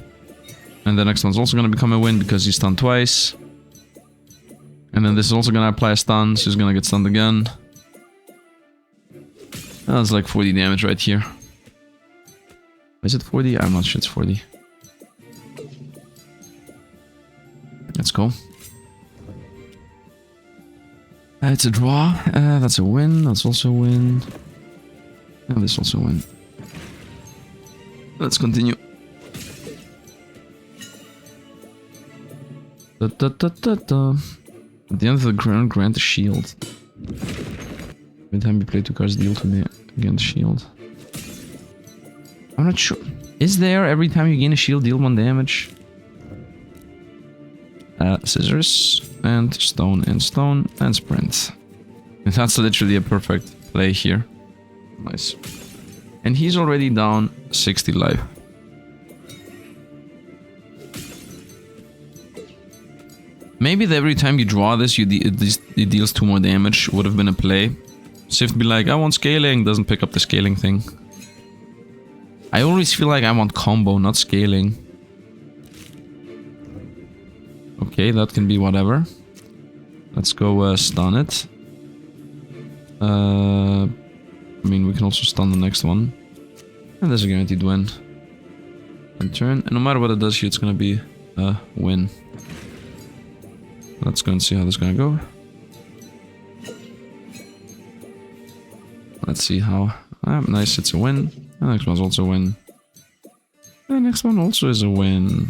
And the next one's also gonna become a win because he's stunned twice. And then this is also gonna apply a stun, so he's gonna get stunned again. That's like 40 damage right here. Is it 40? I'm not sure it's 40. Let's go. It's a draw. That's a win. That's also a win. And this also a win. Let's continue. At the end of the ground, grant a shield. Every time you play 2 cards, deal to the against shield. I'm not sure. Is there every time you gain a shield, deal 1 damage? Scissors and stone and sprint. And that's literally a perfect play here. Nice. And he's already down 60 life. Maybe every time you draw this, it deals 2 more damage. Would have been a play. Sifd be like, I want scaling. Doesn't pick up the scaling thing. I always feel like I want combo, not scaling. Okay, that can be whatever. Let's go stun it. I mean, we can also stun the next one. And there's a guaranteed win. And turn. And no matter what it does here, it's gonna be a win. Let's go and see how this is gonna go. Let's see how... nice, it's a win. The next one's also a win. The next one also is a win.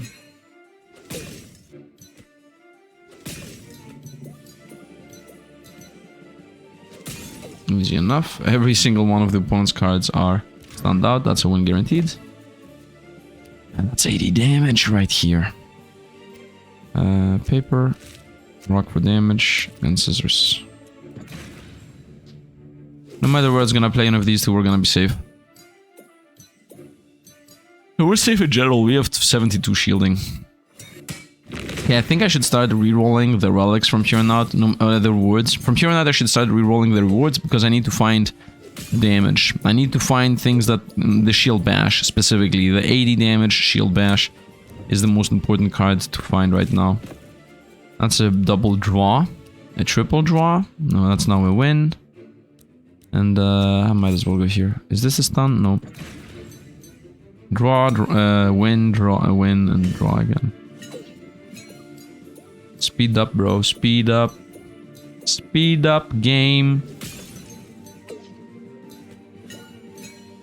Easy enough. Every single one of the opponent's cards are stunned out. That's a win guaranteed. And that's 80 damage right here. Paper, rock for damage, and scissors. No matter where it's gonna play, any of these two, we're gonna be safe. So we're safe in general. We have 72 shielding. Yeah, I think I should start re-rolling the relics from here on out, the rewards. From here on out, I should start re-rolling the rewards because I need to find damage. I need to find things that... the shield bash, specifically. The 80 damage shield bash is the most important card to find right now. That's a double draw. A triple draw. No, that's now a win. And I might as well go here. Is this a stun? No. Draw, win, draw, win, and draw again. Speed up, bro. Speed up. Speed up, game.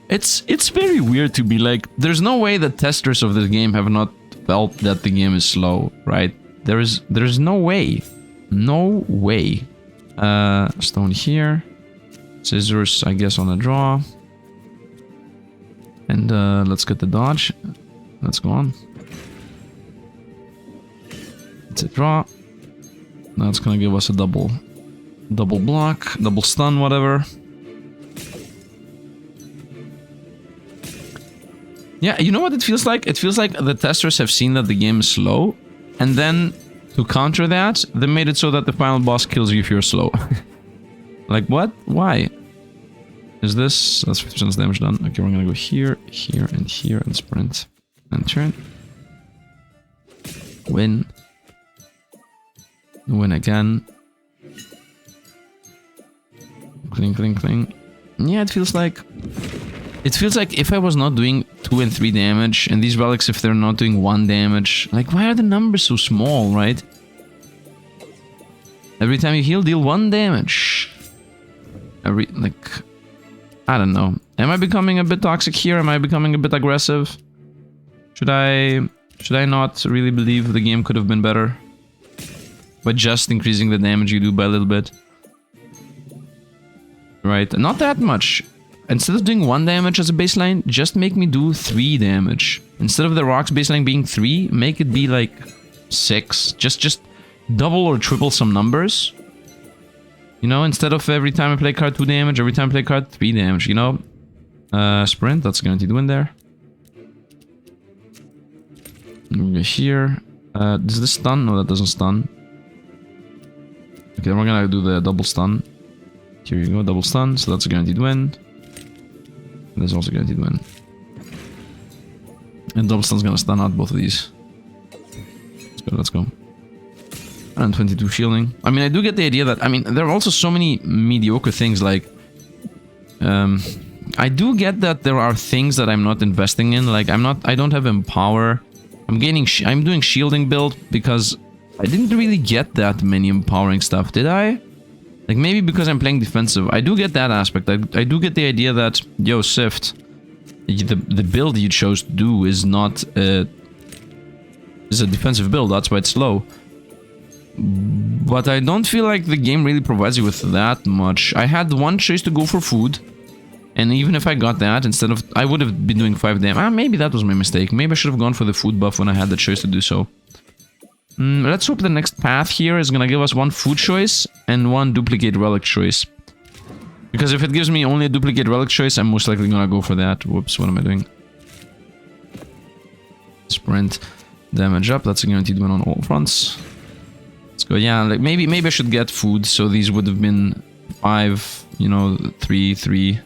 It's very weird to be like... There's no way that testers of this game have not felt that the game is slow, right? There's no way. No way. Stone here. Scissors, I guess, on a draw. And let's get the dodge. Let's go on. It's a draw. That's gonna give us a double block, double stun, whatever. Yeah, you know what it feels like? It feels like the testers have seen that the game is slow, and then to counter that, they made it so that the final boss kills you if you're slow. Like what? Why? Is this... That's 50% damage done. Okay, we're gonna go here, here, and here, and sprint. And turn. Win. Win again. Cling, cling, cling. Yeah, it feels like... It feels like if I was not doing 2 and 3 damage, and these relics, if they're not doing 1 damage... Like, why are the numbers so small, right? Every time you heal, deal 1 damage. Like... I don't know. Am I becoming a bit toxic here? Am I becoming a bit aggressive? Should I not really believe the game could have been better? By just increasing the damage you do by a little bit. Right, not that much. Instead of doing 1 damage as a baseline, just make me do 3 damage. Instead of the rocks baseline being 3, make it be like 6. Just double or triple some numbers. You know, instead of every time I play card 2 damage, every time I play card 3 damage, you know? Sprint, that's guaranteed win there. Over here. Does this stun? No, that doesn't stun. Okay, then we're gonna do the double stun. Here you go, double stun, so that's a guaranteed win. There's also a guaranteed win. And double stun's gonna stun out both of these. Let's go. 122 shielding. I mean, I do get the idea that... I mean, there are also so many mediocre things, like... I do get that there are things that I'm not investing in, like, I don't have Empower. I'm doing shielding build because I didn't really get that many empowering stuff, did I? Like, maybe because I'm playing defensive. I do get that aspect. I do get the idea that, yo, Sifd, the build you chose to do is not... is a defensive build, that's why it's slow. But I don't feel like the game really provides you with that much. I had one choice to go for food. And even if I got that, instead of... I would have been doing 5 damage. Maybe that was my mistake. Maybe I should have gone for the food buff when I had the choice to do so. Let's hope the next path here is gonna give us 1 food choice and 1 duplicate relic choice. Because if it gives me only a duplicate relic choice, I'm most likely gonna go for that. Whoops, what am I doing? Sprint. Damage up, that's a guaranteed win on all fronts. Let's go, yeah, like maybe I should get food, so these would have been 5, you know, 3, 3.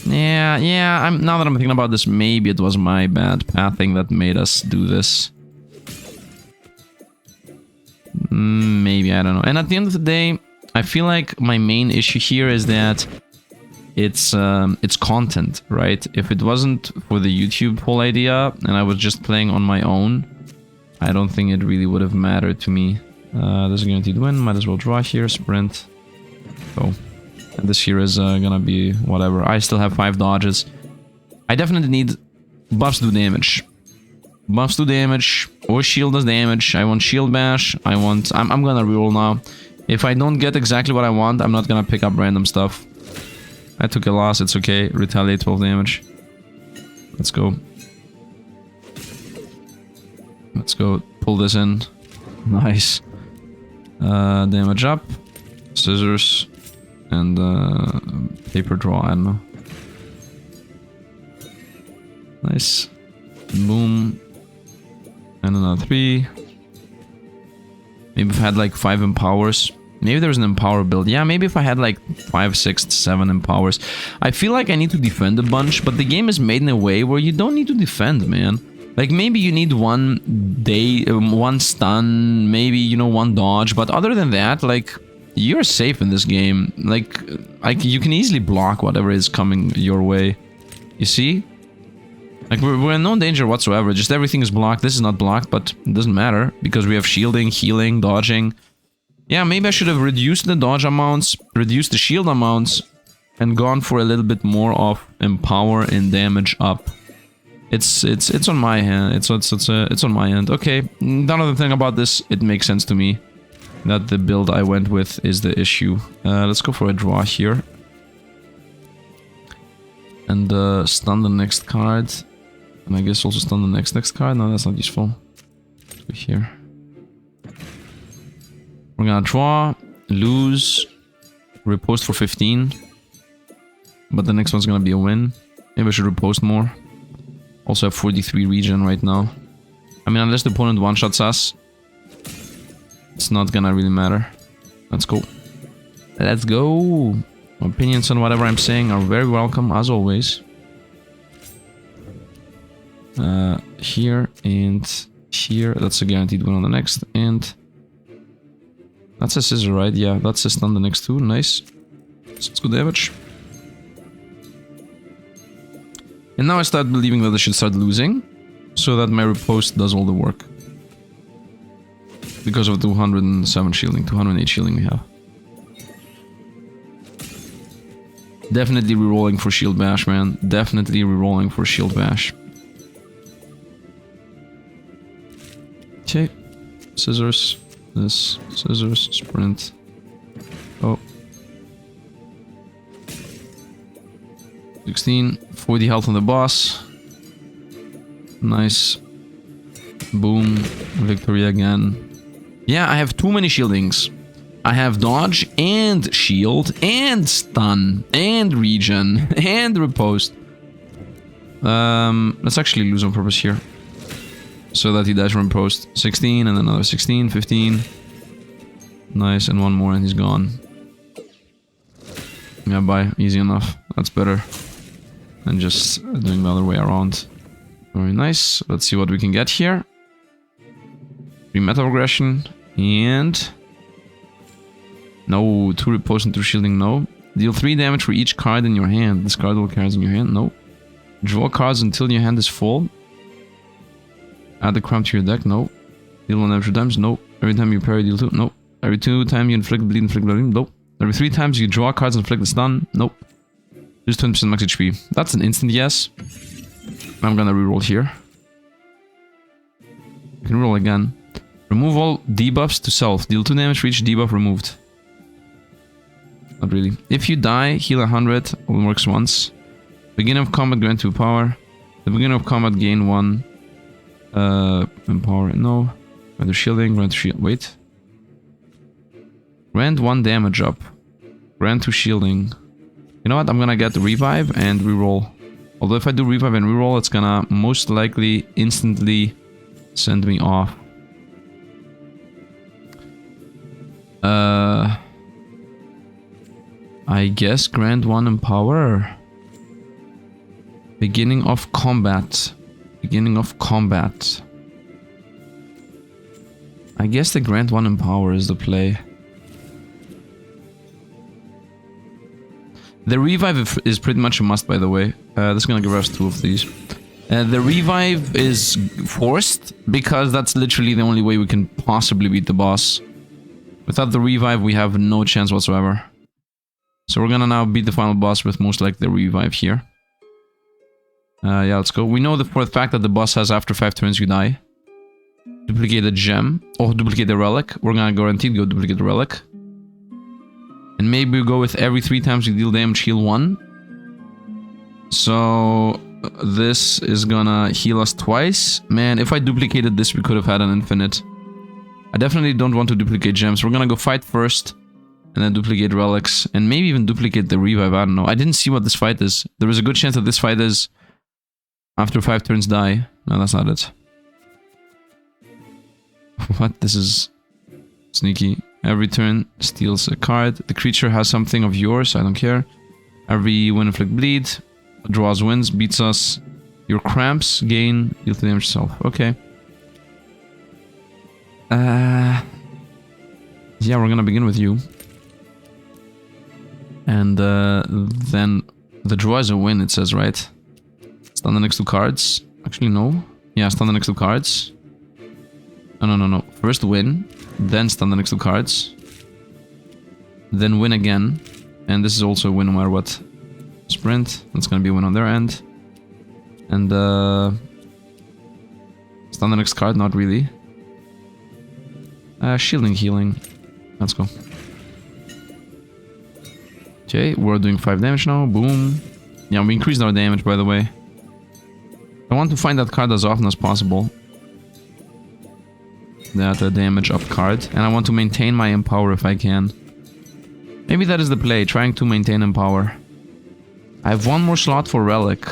Yeah, now that I'm thinking about this, maybe it was my bad pathing that made us do this. Maybe, I don't know. And at the end of the day, I feel like my main issue here is that it's content, right? If it wasn't for the YouTube whole idea and I was just playing on my own, I don't think it really would have mattered to me. There's a guaranteed win. Might as well draw here. Sprint. So, and this here is gonna be whatever. I still have 5 dodges. I definitely need buffs do damage. Buffs do damage, or shield does damage. I want shield bash. I'm gonna reroll now. If I don't get exactly what I want, I'm not gonna pick up random stuff. I took a loss, it's okay. Retaliate 12 damage. Let's go. Let's go. Pull this in. Nice. Damage up. Scissors. And paper draw, I don't know. Nice. Boom. And another 3. Maybe if I had like 5 empowers. Maybe there's an empower build. Yeah, maybe if I had like 5, 6, 7 empowers. I feel like I need to defend a bunch, but the game is made in a way where you don't need to defend, man. Like maybe you need one stun, maybe, you know, 1 dodge, but other than that, like, you're safe in this game. Like you can easily block whatever is coming your way. You see? Like, we're in no danger whatsoever. Just everything is blocked. This is not blocked, but it doesn't matter. Because we have shielding, healing, dodging. Yeah, maybe I should have reduced the dodge amounts, reduced the shield amounts, and gone for a little bit more of empower and damage up. It's on my hand. It's on my end. Okay, another thing about this, it makes sense to me that the build I went with is the issue. Let's go for a draw here. And stun the next card. And I guess also stun the next card. No, that's not useful. Let's go here. We're gonna draw, lose, repost for 15. But the next one's gonna be a win. Maybe I should repost more. Also have 43 regen right now. I mean, unless the opponent one-shots us, it's not gonna really matter. Let's go. Let's go! Opinions on whatever I'm saying are very welcome, as always. Here and here. That's a guaranteed win on the next. And that's a scissor, right? Yeah, that's a stun the next 2. Nice. So it's good damage. And now I start believing that I should start losing, so that my riposte does all the work. Because of 207 shielding, 208 shielding we have. Definitely rerolling for shield bash, man. Definitely rerolling for shield bash. Okay. Scissors. This. Scissors. Sprint. Oh. 16. 40 health on the boss. Nice. Boom. Victory again. Yeah, I have too many shieldings. I have dodge and shield and stun and regen and riposte. Let's actually lose on purpose here. So that he dies from riposte. 16 and another 16, 15. Nice, and one more and he's gone. Yeah, bye. Easy enough. That's better than just doing the other way around. Very nice. Let's see what we can get here. 3 meta aggression and... No, 2 riposte and 2 shielding, no. Deal 3 damage for each card in your hand. Discard all cards in your hand, no. Draw cards until your hand is full. Add the crumb to your deck, no. Deal 1 damage 2 times, no. Every time you parry, deal 2, no. Every 2 times you inflict bleed, nope. Every 3 times you draw cards and inflict the stun, nope. Just 20% max HP. That's an instant yes. I'm gonna reroll here. You can reroll again. Remove all debuffs to self. Deal 2 damage for each debuff removed. Not really. If you die, heal 100. Only works once. Beginning of combat, grant 2 power. The beginning of combat, gain 1. Empower. No. Grant 2 shielding. Grant 2 shield. Wait. Grant 1 damage up. Grant 2 shielding. You know what? I'm gonna get the revive and reroll. Although if I do revive and reroll, it's gonna most likely instantly send me off. I guess grant 1 empower. Beginning of combat. Beginning of combat. I guess the grant 1 empower is the play. The revive is pretty much a must, by the way. This is gonna give us 2 of these. The revive is forced, because that's literally the only way we can possibly beat the boss. Without the revive, we have no chance whatsoever. So we're gonna now beat the final boss with most likely the revive here. Yeah, let's go. We know for the fact that the boss has after 5 turns you die. Duplicate the gem, or duplicate the relic. We're gonna guaranteed go duplicate the relic. And maybe we go with every 3 times you deal damage, heal 1. So this is gonna heal us twice. Man, if I duplicated this, we could have had an infinite. I definitely don't want to duplicate gems. We're gonna go fight first, and then duplicate relics, and maybe even duplicate the revive. I don't know. I didn't see what this fight is. There is a good chance that this fight is after 5 turns die. No, that's not it. What? This is sneaky. Every turn steals a card. The creature has something of yours. I don't care. Every win inflict bleed. Draws wins. Beats us. Your cramps gain. Deal to damage yourself. Okay. Yeah, we're gonna begin with you. And then the draw is a win, it says, right? Stand the next 2 cards. Actually, no. Yeah, stand the next 2 cards. No. First win, then stand the next 2 cards. Then win again. And this is also a win no matter what. Sprint. That's gonna be a win on their end. And stand the next card, not really. Shielding, healing. Let's go. Okay, we're doing 5 damage now. Boom. Yeah, we increased our damage, by the way. I want to find that card as often as possible. That damage up card. And I want to maintain my empower if I can. Maybe that is the play, trying to maintain empower. I have 1 more slot for relic.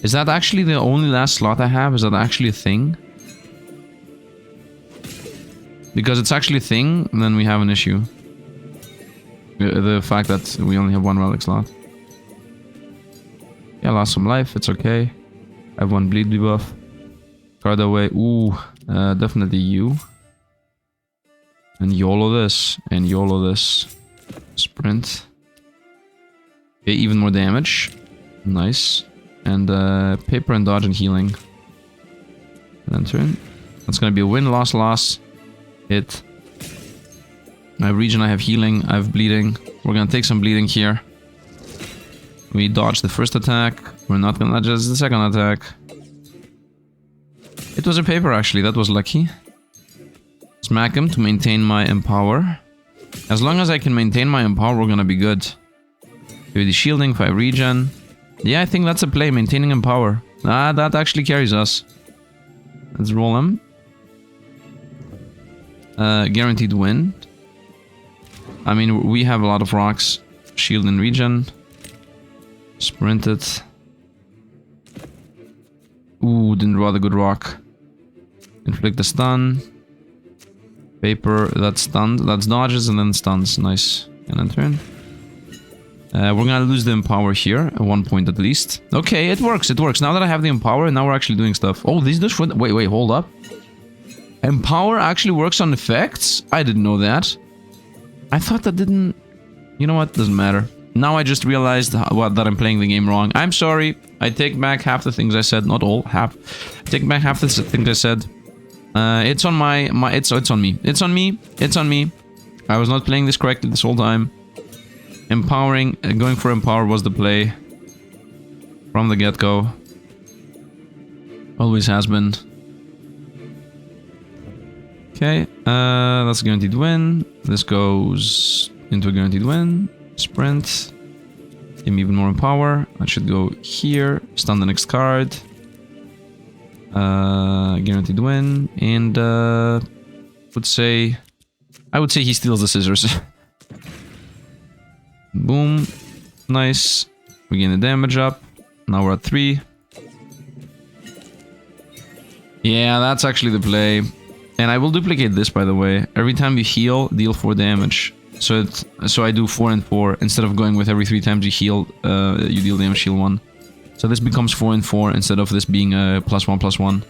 Is that actually the only last slot I have? Is that actually a thing? Because it's actually a thing, then we have an issue. The fact that we only have 1 relic slot. Yeah, lost some life, it's okay. I have 1 bleed debuff. Card away. Ooh, definitely you. And YOLO this. And YOLO this. Sprint. Okay, even more damage. Nice. And paper and dodge and healing. And then turn. That's gonna be a win, loss. Hit. My region, I have healing, I have bleeding. We're gonna take some bleeding here. We dodge the first attack. We're not gonna dodge the second attack. It was a paper actually, that was lucky. Smack him to maintain my empower. As long as I can maintain my empower, we're gonna be good. Do the shielding, 5 regen. Yeah, I think that's a play, maintaining empower. Ah, that actually carries us. Let's roll him. Guaranteed win. I mean, we have a lot of rocks. Shield and regen. Sprint it. Ooh, didn't draw the good rock. Inflict the stun. Paper, that's stunned. That's dodges and then stuns. Nice. And then turn. We're gonna lose the empower here. At 1 point at least. Okay, it works. It works. Now that I have the empower, now we're actually doing stuff. Oh, these do... Wait, hold up. Empower actually works on effects? I didn't know that. I thought that didn't... You know what? Doesn't matter. Now I just realized that I'm playing the game wrong. I'm sorry. I take back half the things I said. Not all. Half. I take back half the things I said. It's on it's on me. It's on me. It's on me. I was not playing this correctly this whole time. Empowering, going for empower was the play. From the get-go. Always has been. Okay, that's a guaranteed win. This goes into a guaranteed win. Sprint. Give me even more empower. That should go here. Stun the next card. Guaranteed win. And I would say he steals the scissors. Boom. Nice. We gain the damage up. Now we're at 3. Yeah, that's actually the play. And I will duplicate this, by the way. Every time you heal, deal 4 damage. So I do 4 and 4 instead of going with every 3 times you heal, you deal damage, heal 1. So this becomes 4 and 4 instead of this being a +1/+1.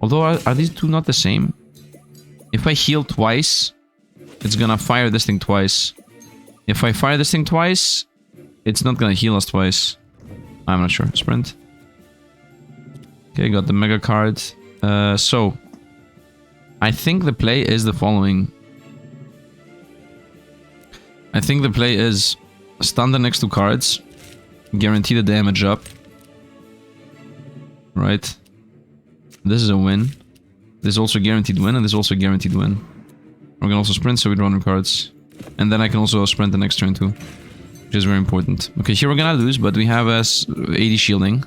Although are these two not the same? If I heal twice, it's gonna fire this thing twice. If I fire this thing twice, it's not gonna heal us twice. I'm not sure. Sprint. Okay, got the mega card. So I think the play is the following. I think the play is stun the next two cards, guarantee the damage up. Right. This is a win. This is also a guaranteed win, and this is also a guaranteed win. We're gonna also sprint, so we draw new cards. And then I can also sprint the next turn too, which is very important. Okay, here we're gonna lose, but we have us 80 shielding.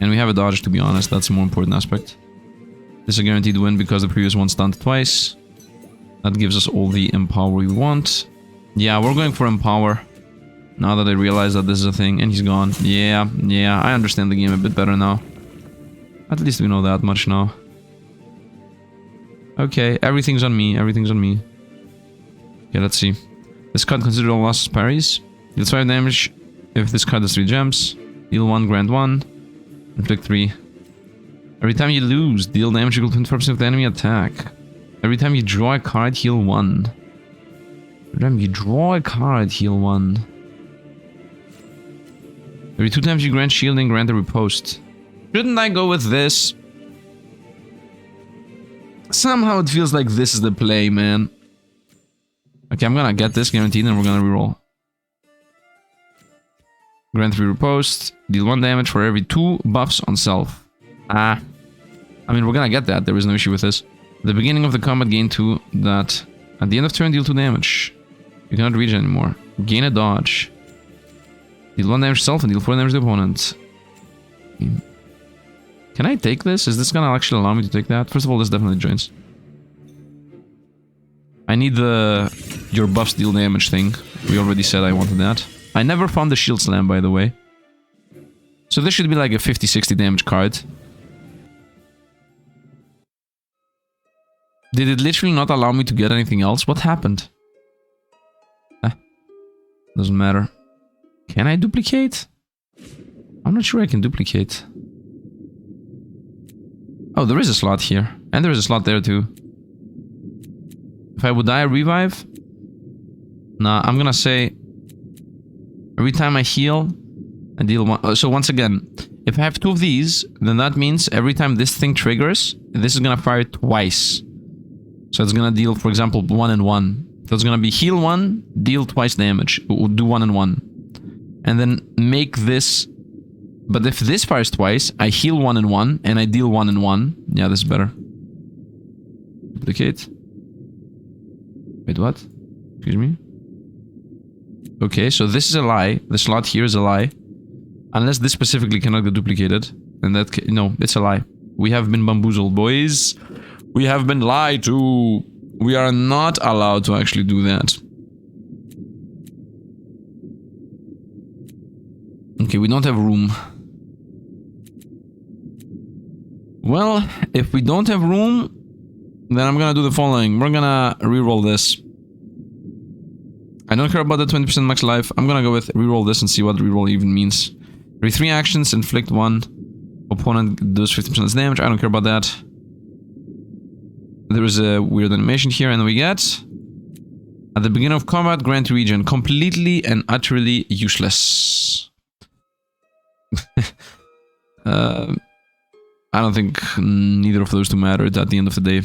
And we have a dodge, to be honest. That's a more important aspect. This is a guaranteed win because the previous one stunned twice. That gives us all the empower we want. Yeah, we're going for empower. Now that I realize that this is a thing. And he's gone. Yeah, I understand the game a bit better now. At least we know that much now. Okay, everything's on me. Everything's on me. Okay, let's see. This card considered all losses parries. Deals 5 damage if this card has 3 gems. Deal 1, grant 1. Inflict 3. Every time you lose, deal damage equal to 24% of the enemy attack. Every time you draw a card, heal 1. Every time you draw a card, heal 1. Every 2 times you grant shielding, grant a riposte. Shouldn't I go with this? Somehow it feels like this is the play, man. Okay, I'm gonna get this guaranteed and we're gonna reroll. Grant 3 riposte. Deal 1 damage for every 2 buffs on self. I mean, we're gonna get that. There is no issue with this. At the beginning of the combat, gain 2. That. At the end of turn, deal 2 damage. You cannot reach anymore. Gain a dodge. Deal 1 damage self and deal 4 damage to the opponent. Can I take this? Is this gonna actually allow me to take that? First of all, this definitely joins. I need the your buffs deal damage thing. We already said I wanted that. I never found the shield slam, by the way. So this should be like a 50-60 damage card. Did it literally not allow me to get anything else? What happened? Doesn't matter. Can I duplicate? I'm not sure I can duplicate. Oh, there is a slot here. And there is a slot there too. If I would die, I revive? Nah, I'm gonna say... Every time I heal, I deal 1... So once again, if I have 2 of these, then that means every time this thing triggers, this is gonna fire twice. So it's gonna deal, for example, 1 and 1. So it's gonna be heal 1, deal twice damage. Do 1 and 1. And then make this... But if this fires twice, I heal 1 and 1, and I deal 1 and 1. Yeah, this is better. Duplicate. Wait, what? Excuse me? Okay, so this is a lie. The slot here is a lie. Unless this specifically cannot get duplicated. And that... No, it's a lie. We have been bamboozled, boys. We have been lied to. We are not allowed to actually do that. Okay, we don't have room. Well, if we don't have room, then I'm gonna do the following. We're gonna reroll this. I don't care about the 20% max life. I'm gonna go with reroll this and see what reroll even means. Every 3 actions, inflict 1. Opponent does 50% damage. I don't care about that. There is a weird animation here, and we get... At the beginning of combat, grant regen. Completely and utterly useless. I don't think neither of those two mattered at the end of the day.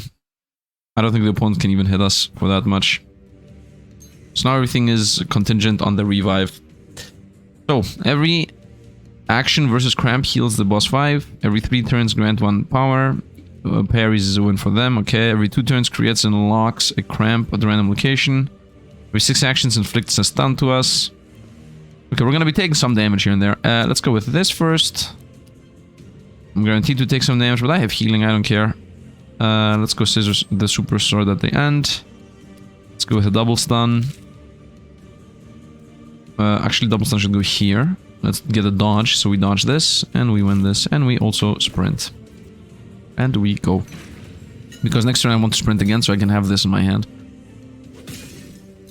I don't think the opponent can even hit us for that much. So now everything is contingent on the revive. So, every action versus cramp heals the boss 5. Every 3 turns grant 1 power. Parries is a win for them. Okay, every 2 turns creates and unlocks a cramp at a random location. Every 6 actions inflicts a stun to us. Okay, we're gonna be taking some damage here and there. Let's go with this first. I'm guaranteed to take some damage, but I have healing, I don't care. Let's go scissors, the super sword at the end. Let's go with a double stun. Actually, double stun should go here. Let's get a dodge, so we dodge this, and we win this, and we also sprint. And we go. Because next turn I want to sprint again, so I can have this in my hand.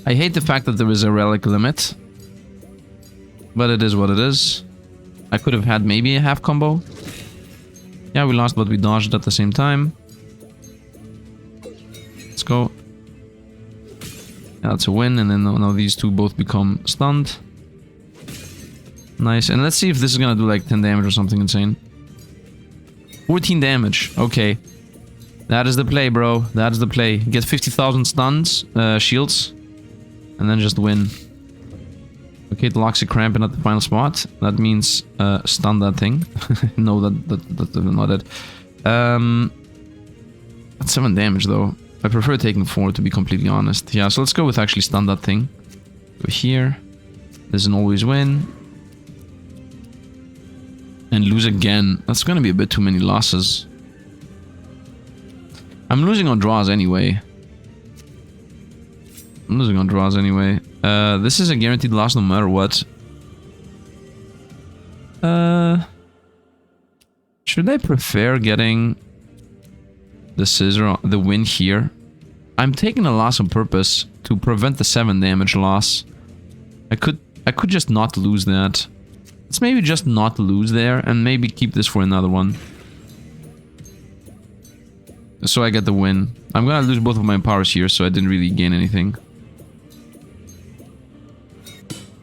I hate the fact that there is a relic limit. But it is what it is. I could have had maybe a half combo. Yeah, we lost, but we dodged at the same time. Let's go. That's a win, and then now these two both become stunned. Nice, and let's see if this is gonna do like 10 damage or something insane. 14 damage, okay. That is the play, bro. That is the play. Get 50,000 stuns, shields, and then just win. Okay, it locks a cramp in at the final spot. That means stun that thing. No, that's not it. That's 7 damage though. I prefer taking 4 to be completely honest. Yeah, so let's go with actually stun that thing. Go here. This is an always win. And lose again. That's gonna be a bit too many losses. I'm losing on draws anyway. This is a guaranteed loss no matter what. Should I prefer getting the scissor, the win here? I'm taking a loss on purpose to prevent the 7 damage loss. I could just not lose that. Let's maybe just not lose there and maybe keep this for another one. So I get the win. I'm gonna lose both of my powers here, so I didn't really gain anything.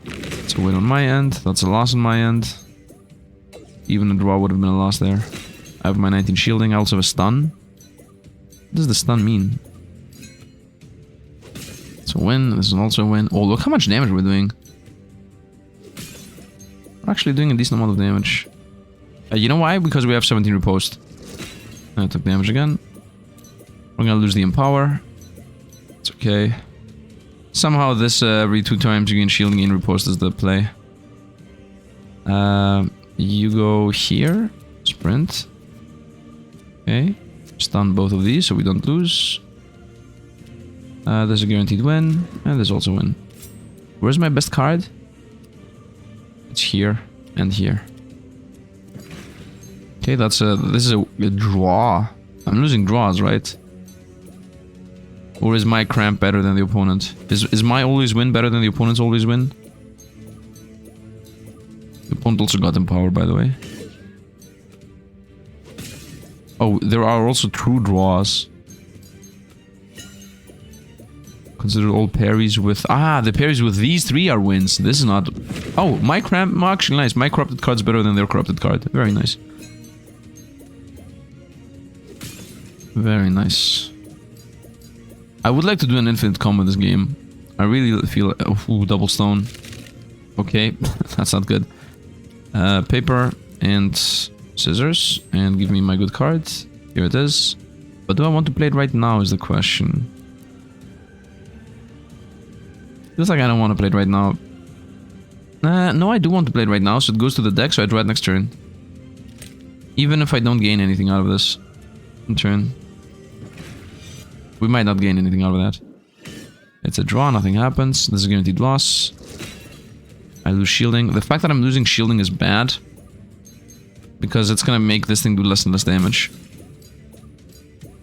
That's a win on my end. That's a loss on my end. Even a draw would have been a loss there. I have my 19 shielding. I also have a stun. What does the stun mean? It's a win. This is also a win. Oh, look how much damage we're doing. We're actually doing a decent amount of damage. You know why? Because we have 17 riposte. I took damage again. We're gonna lose the empower. It's okay. Somehow this every 2 times you gain shielding, gain riposte is the play. You go here. Sprint. Okay. Stun both of these so we don't lose. There's a guaranteed win. And there's also a win. Where's my best card? It's here and here. Okay, this is a draw. I'm losing draws, right? Or is my cramp better than the opponent? Is my always win better than the opponent's always win? The opponent also got empowered, by the way. Oh, there are also true draws. Consider all parries with... Ah, the parries with these 3 are wins. This is not... Oh, my cramp... Actually, nice. My corrupted card's better than their corrupted card. Very nice. Very nice. I would like to do an infinite combo this game. I really feel... Ooh, double stone. Okay, that's not good. Paper and scissors. And give me my good card. Here it is. But do I want to play it right now is the question. Feels like I don't want to play it right now. No, I do want to play it right now, so it goes to the deck, so I draw it next turn. Even if I don't gain anything out of this in turn. We might not gain anything out of that. It's a draw, nothing happens. This is a guaranteed loss. I lose shielding. The fact that I'm losing shielding is bad. Because it's gonna make this thing do less and less damage.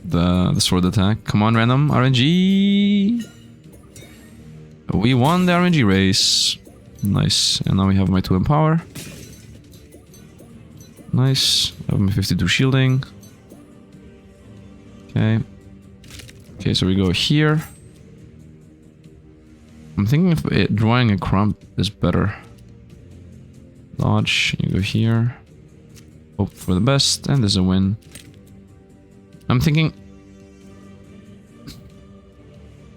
The sword attack. Come on, random RNG! We won the RNG race. Nice. And now we have my 2 empower. Nice. I have my 52 shielding. Okay. Okay, so we go here. I'm thinking if drawing a crump is better. Dodge. You go here. Hope for the best. And there's a win. I'm thinking...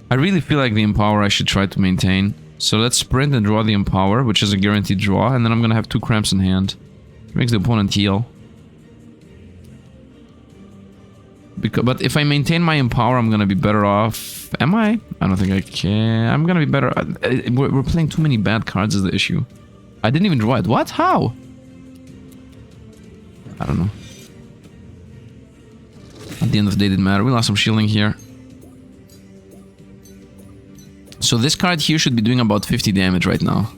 I really feel like the empower I should try to maintain. So let's sprint and draw the empower, which is a guaranteed draw, and then I'm gonna have 2 cramps in hand. It makes the opponent heal. But if I maintain my empower, I'm gonna be better off. Am I? I don't think I can. I'm gonna be better. We're playing too many bad cards is the issue. I didn't even draw it. What? How? I don't know. At the end of the day, it didn't matter. We lost some shielding here. So this card here should be doing about 50 damage right now.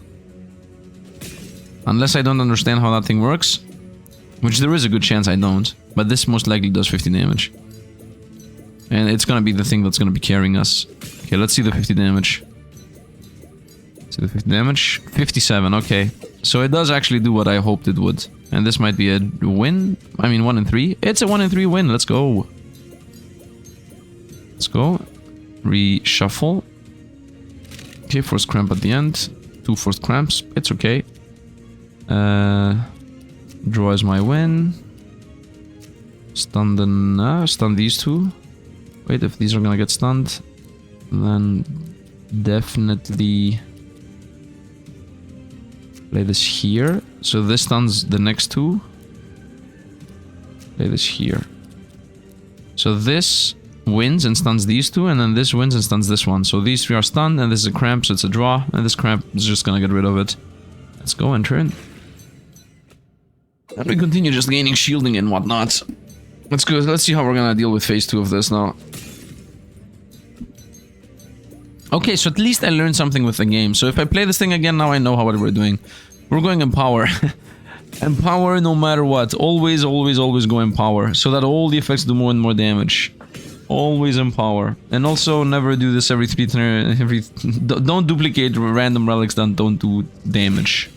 Unless I don't understand how that thing works. Which there is a good chance I don't. But this most likely does 50 damage. And it's gonna be the thing that's gonna be carrying us. Okay, let's see the 50 damage. See the 50 damage? 57, okay. So it does actually do what I hoped it would. And this might be a win. I mean 1 in 3. It's a 1 in 3 win, let's go. Let's go. Reshuffle. Okay, forced cramp at the end. 2 forced cramps. It's okay. Draw is my win. Stun the... stun these two. Wait, if these are gonna get stunned, then definitely play this here. So this stuns the next two. Play this here. So this wins and stuns these two, and then this wins and stuns this one. So these 3 are stunned, and this is a cramp, so it's a draw, and this cramp is just gonna get rid of it. Let's go and turn. And we continue just gaining shielding and whatnot. Let's go. Let's see how we're gonna deal with phase 2 of this now. Okay, so at least I learned something with the game. So if I play this thing again, now I know how we're doing. We're going in power. And power no matter what. Always, always, always go in power. So that all the effects do more and more damage. Always in power. And also never do this every 3 turns. Don't duplicate random relics that don't do damage.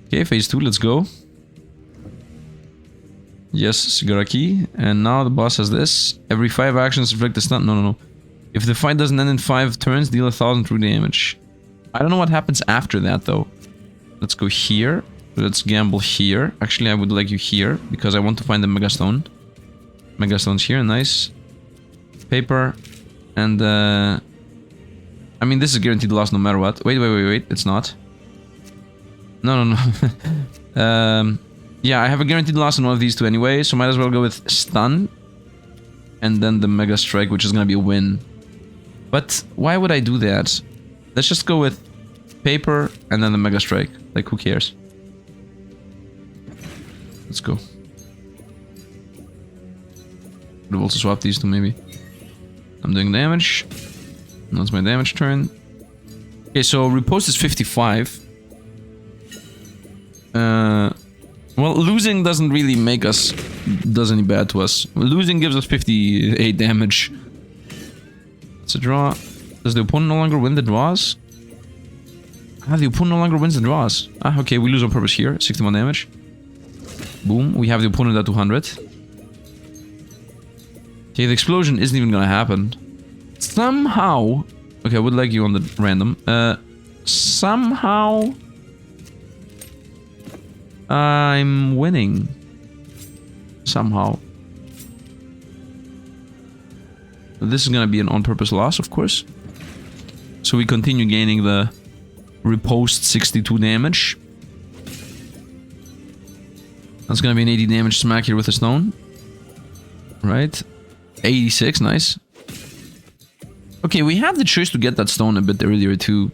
Okay, phase 2, let's go. Yes, Xieroeh. And now the boss has this. Every 5 actions inflict a stun. No. If the fight doesn't end in 5 turns, deal 1000 true damage. I don't know what happens after that though. Let's go here. Let's gamble here. Actually, I would like you here because I want to find the Megastone. Megastone's here, nice. Paper. And I mean, this is guaranteed loss no matter what. Wait. It's not. No. Yeah, I have a guaranteed loss on one of these two anyway, so might as well go with stun. And then the Mega Strike, which is gonna be a win. But why would I do that? Let's just go with paper and then the Mega Strike. Like, who cares? Let's go. Could have also swapped these two, maybe. I'm doing damage. That's my damage turn. Okay, so riposte is 55. Well, losing doesn't really make us... does any bad to us. Losing gives us 58 damage. It's a draw. Does the opponent no longer win the draws? Ah, the opponent no longer wins the draws. Ah, okay, we lose on purpose here. 61 damage. Boom, we have the opponent at 200. Okay, the explosion isn't even gonna happen. Somehow... Okay, I would like you on the random. Somehow... I'm winning. Somehow. This is gonna be an on-purpose loss, of course. So we continue gaining the riposte 62 damage. That's gonna be an 80 damage smack here with a stone. Right. 86, nice. Okay, we had the choice to get that stone a bit earlier too.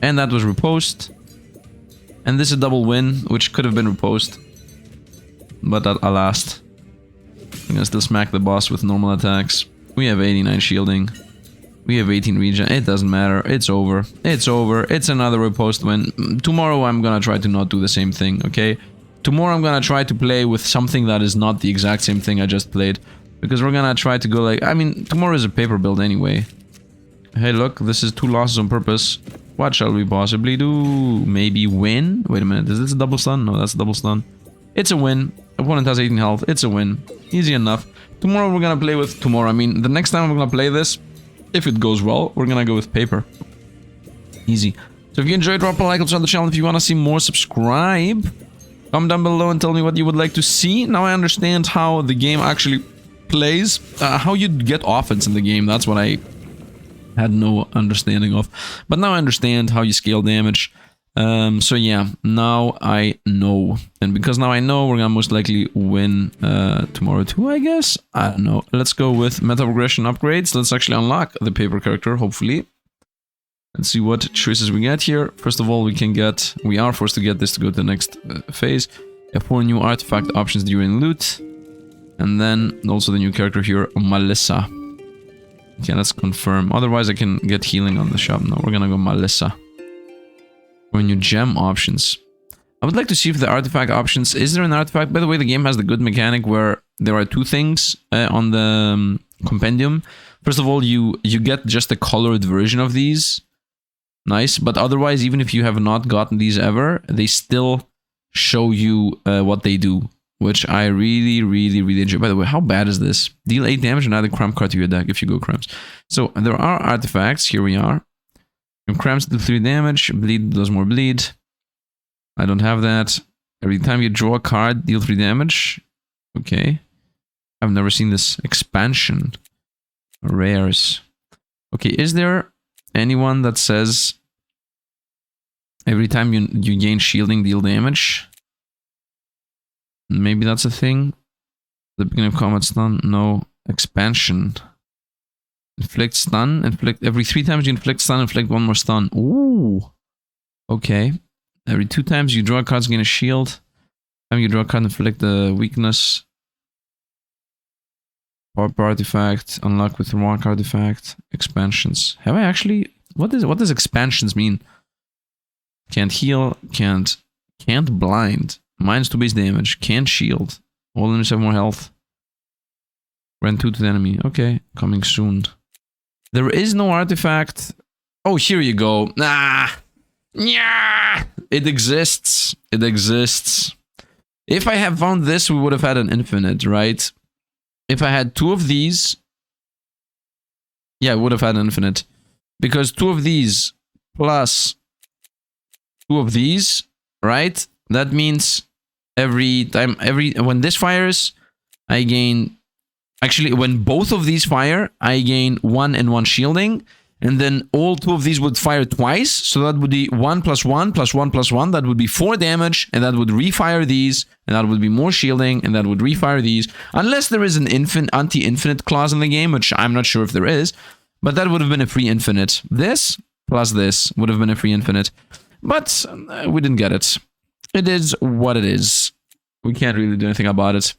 And that was riposte. And this is a double win, which could have been riposte. But alas. I'm gonna still smack the boss with normal attacks. We have 89 shielding. We have 18 regen. It doesn't matter. It's over. It's over. It's another riposte win. Tomorrow I'm gonna try to not do the same thing, okay? Tomorrow I'm gonna try to play with something that is not the exact same thing I just played. Because we're gonna try to go like... I mean, tomorrow is a paper build anyway. Hey, look. This is 2 losses on purpose. What shall we possibly do? Maybe win? Wait a minute. Is this a double stun? No, that's a double stun. It's a win. Opponent has 18 health. It's a win. Easy enough. Tomorrow we're gonna play with... Tomorrow, I mean, the next time we're gonna play this, if it goes well, we're gonna go with paper. Easy. So if you enjoyed, drop a like on the channel. If you wanna see more, subscribe. Comment down below and tell me what you would like to see. Now I understand how the game actually plays. How you get offense in the game. That's what I had no understanding of. But now I understand how you scale damage. So yeah, now I know. And because now I know, we're gonna most likely win tomorrow too, I guess? I don't know. Let's go with meta progression upgrades. Let's actually unlock the paper character, hopefully. Let's see what choices we get here. First of all, we are forced to get this to go to the next phase. We have 4 new artifact options during loot. And then also the new character here, Melissa. Okay, let's confirm. Otherwise I can get healing on the shop. No, we're gonna go Melissa. Or new gem options. I would like to see if the artifact options... Is there an artifact? By the way, the game has the good mechanic where there are 2 things on the compendium. First of all, you get just a colored version of these. Nice. But otherwise, even if you have not gotten these ever, they still show you what they do. which I really enjoy. By the way, how bad is this? Deal 8 damage and add a cramp card to your deck if you go cramps. So there are artifacts. Here we are. Cramps do 3 damage. Bleed does more bleed. I don't have that. Every time you draw a card, deal 3 damage. Okay. I've never seen this expansion. Rares. Okay, is there anyone that says every time you gain shielding, deal damage? Maybe that's a thing. The beginning of combat stun. No. Expansion. Inflict stun. Inflict every 3 times you inflict stun, inflict 1 more stun. Ooh. Okay. Every 2 times you draw cards, gain a shield. Time you draw a card, inflict the weakness. Power artifact. Unlock with rock artifact. Expansions. Have I actually? What does expansions mean? Can't heal. Can't blind. Minus 2 base damage. Can't shield. All enemies have more health. Grant 2 to the enemy. Okay. Coming soon. There is no artifact. Oh, here you go. Nah. Yeah. It exists. It exists. If I have found this, we would have had an infinite, right? If I had 2 of these. Yeah, I would have had an infinite. Because 2 of these plus 2 of these, right? That means when this fires, I gain... Actually, when both of these fire, I gain 1 and 1 shielding. And then all 2 of these would fire twice. So that would be 1 plus 1 plus 1 plus 1. That would be 4 damage. And that would refire these. And that would be more shielding. And that would refire these. Unless there is an anti-infinite clause in the game, which I'm not sure if there is. But that would have been a free infinite. This plus this would have been a free infinite. But we didn't get it. It is what it is. We can't really do anything about it.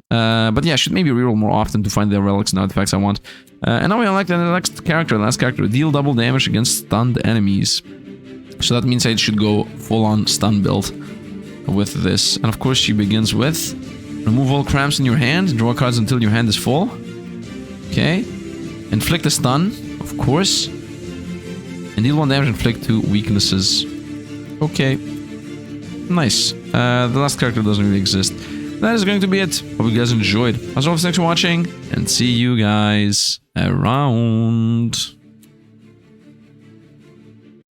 But yeah, I should maybe reroll more often to find the relics and artifacts I want. And now we unlock the next character, last character. Deal double damage against stunned enemies. So that means I should go full-on stun build with this. And of course she begins with remove all cramps in your hand, draw cards until your hand is full. Okay. Inflict a stun, of course. And deal 1 damage, inflict 2 weaknesses. Okay. Nice. The last character doesn't really exist. That is going to be it. Hope you guys enjoyed. As always, thanks for watching, and see you guys around.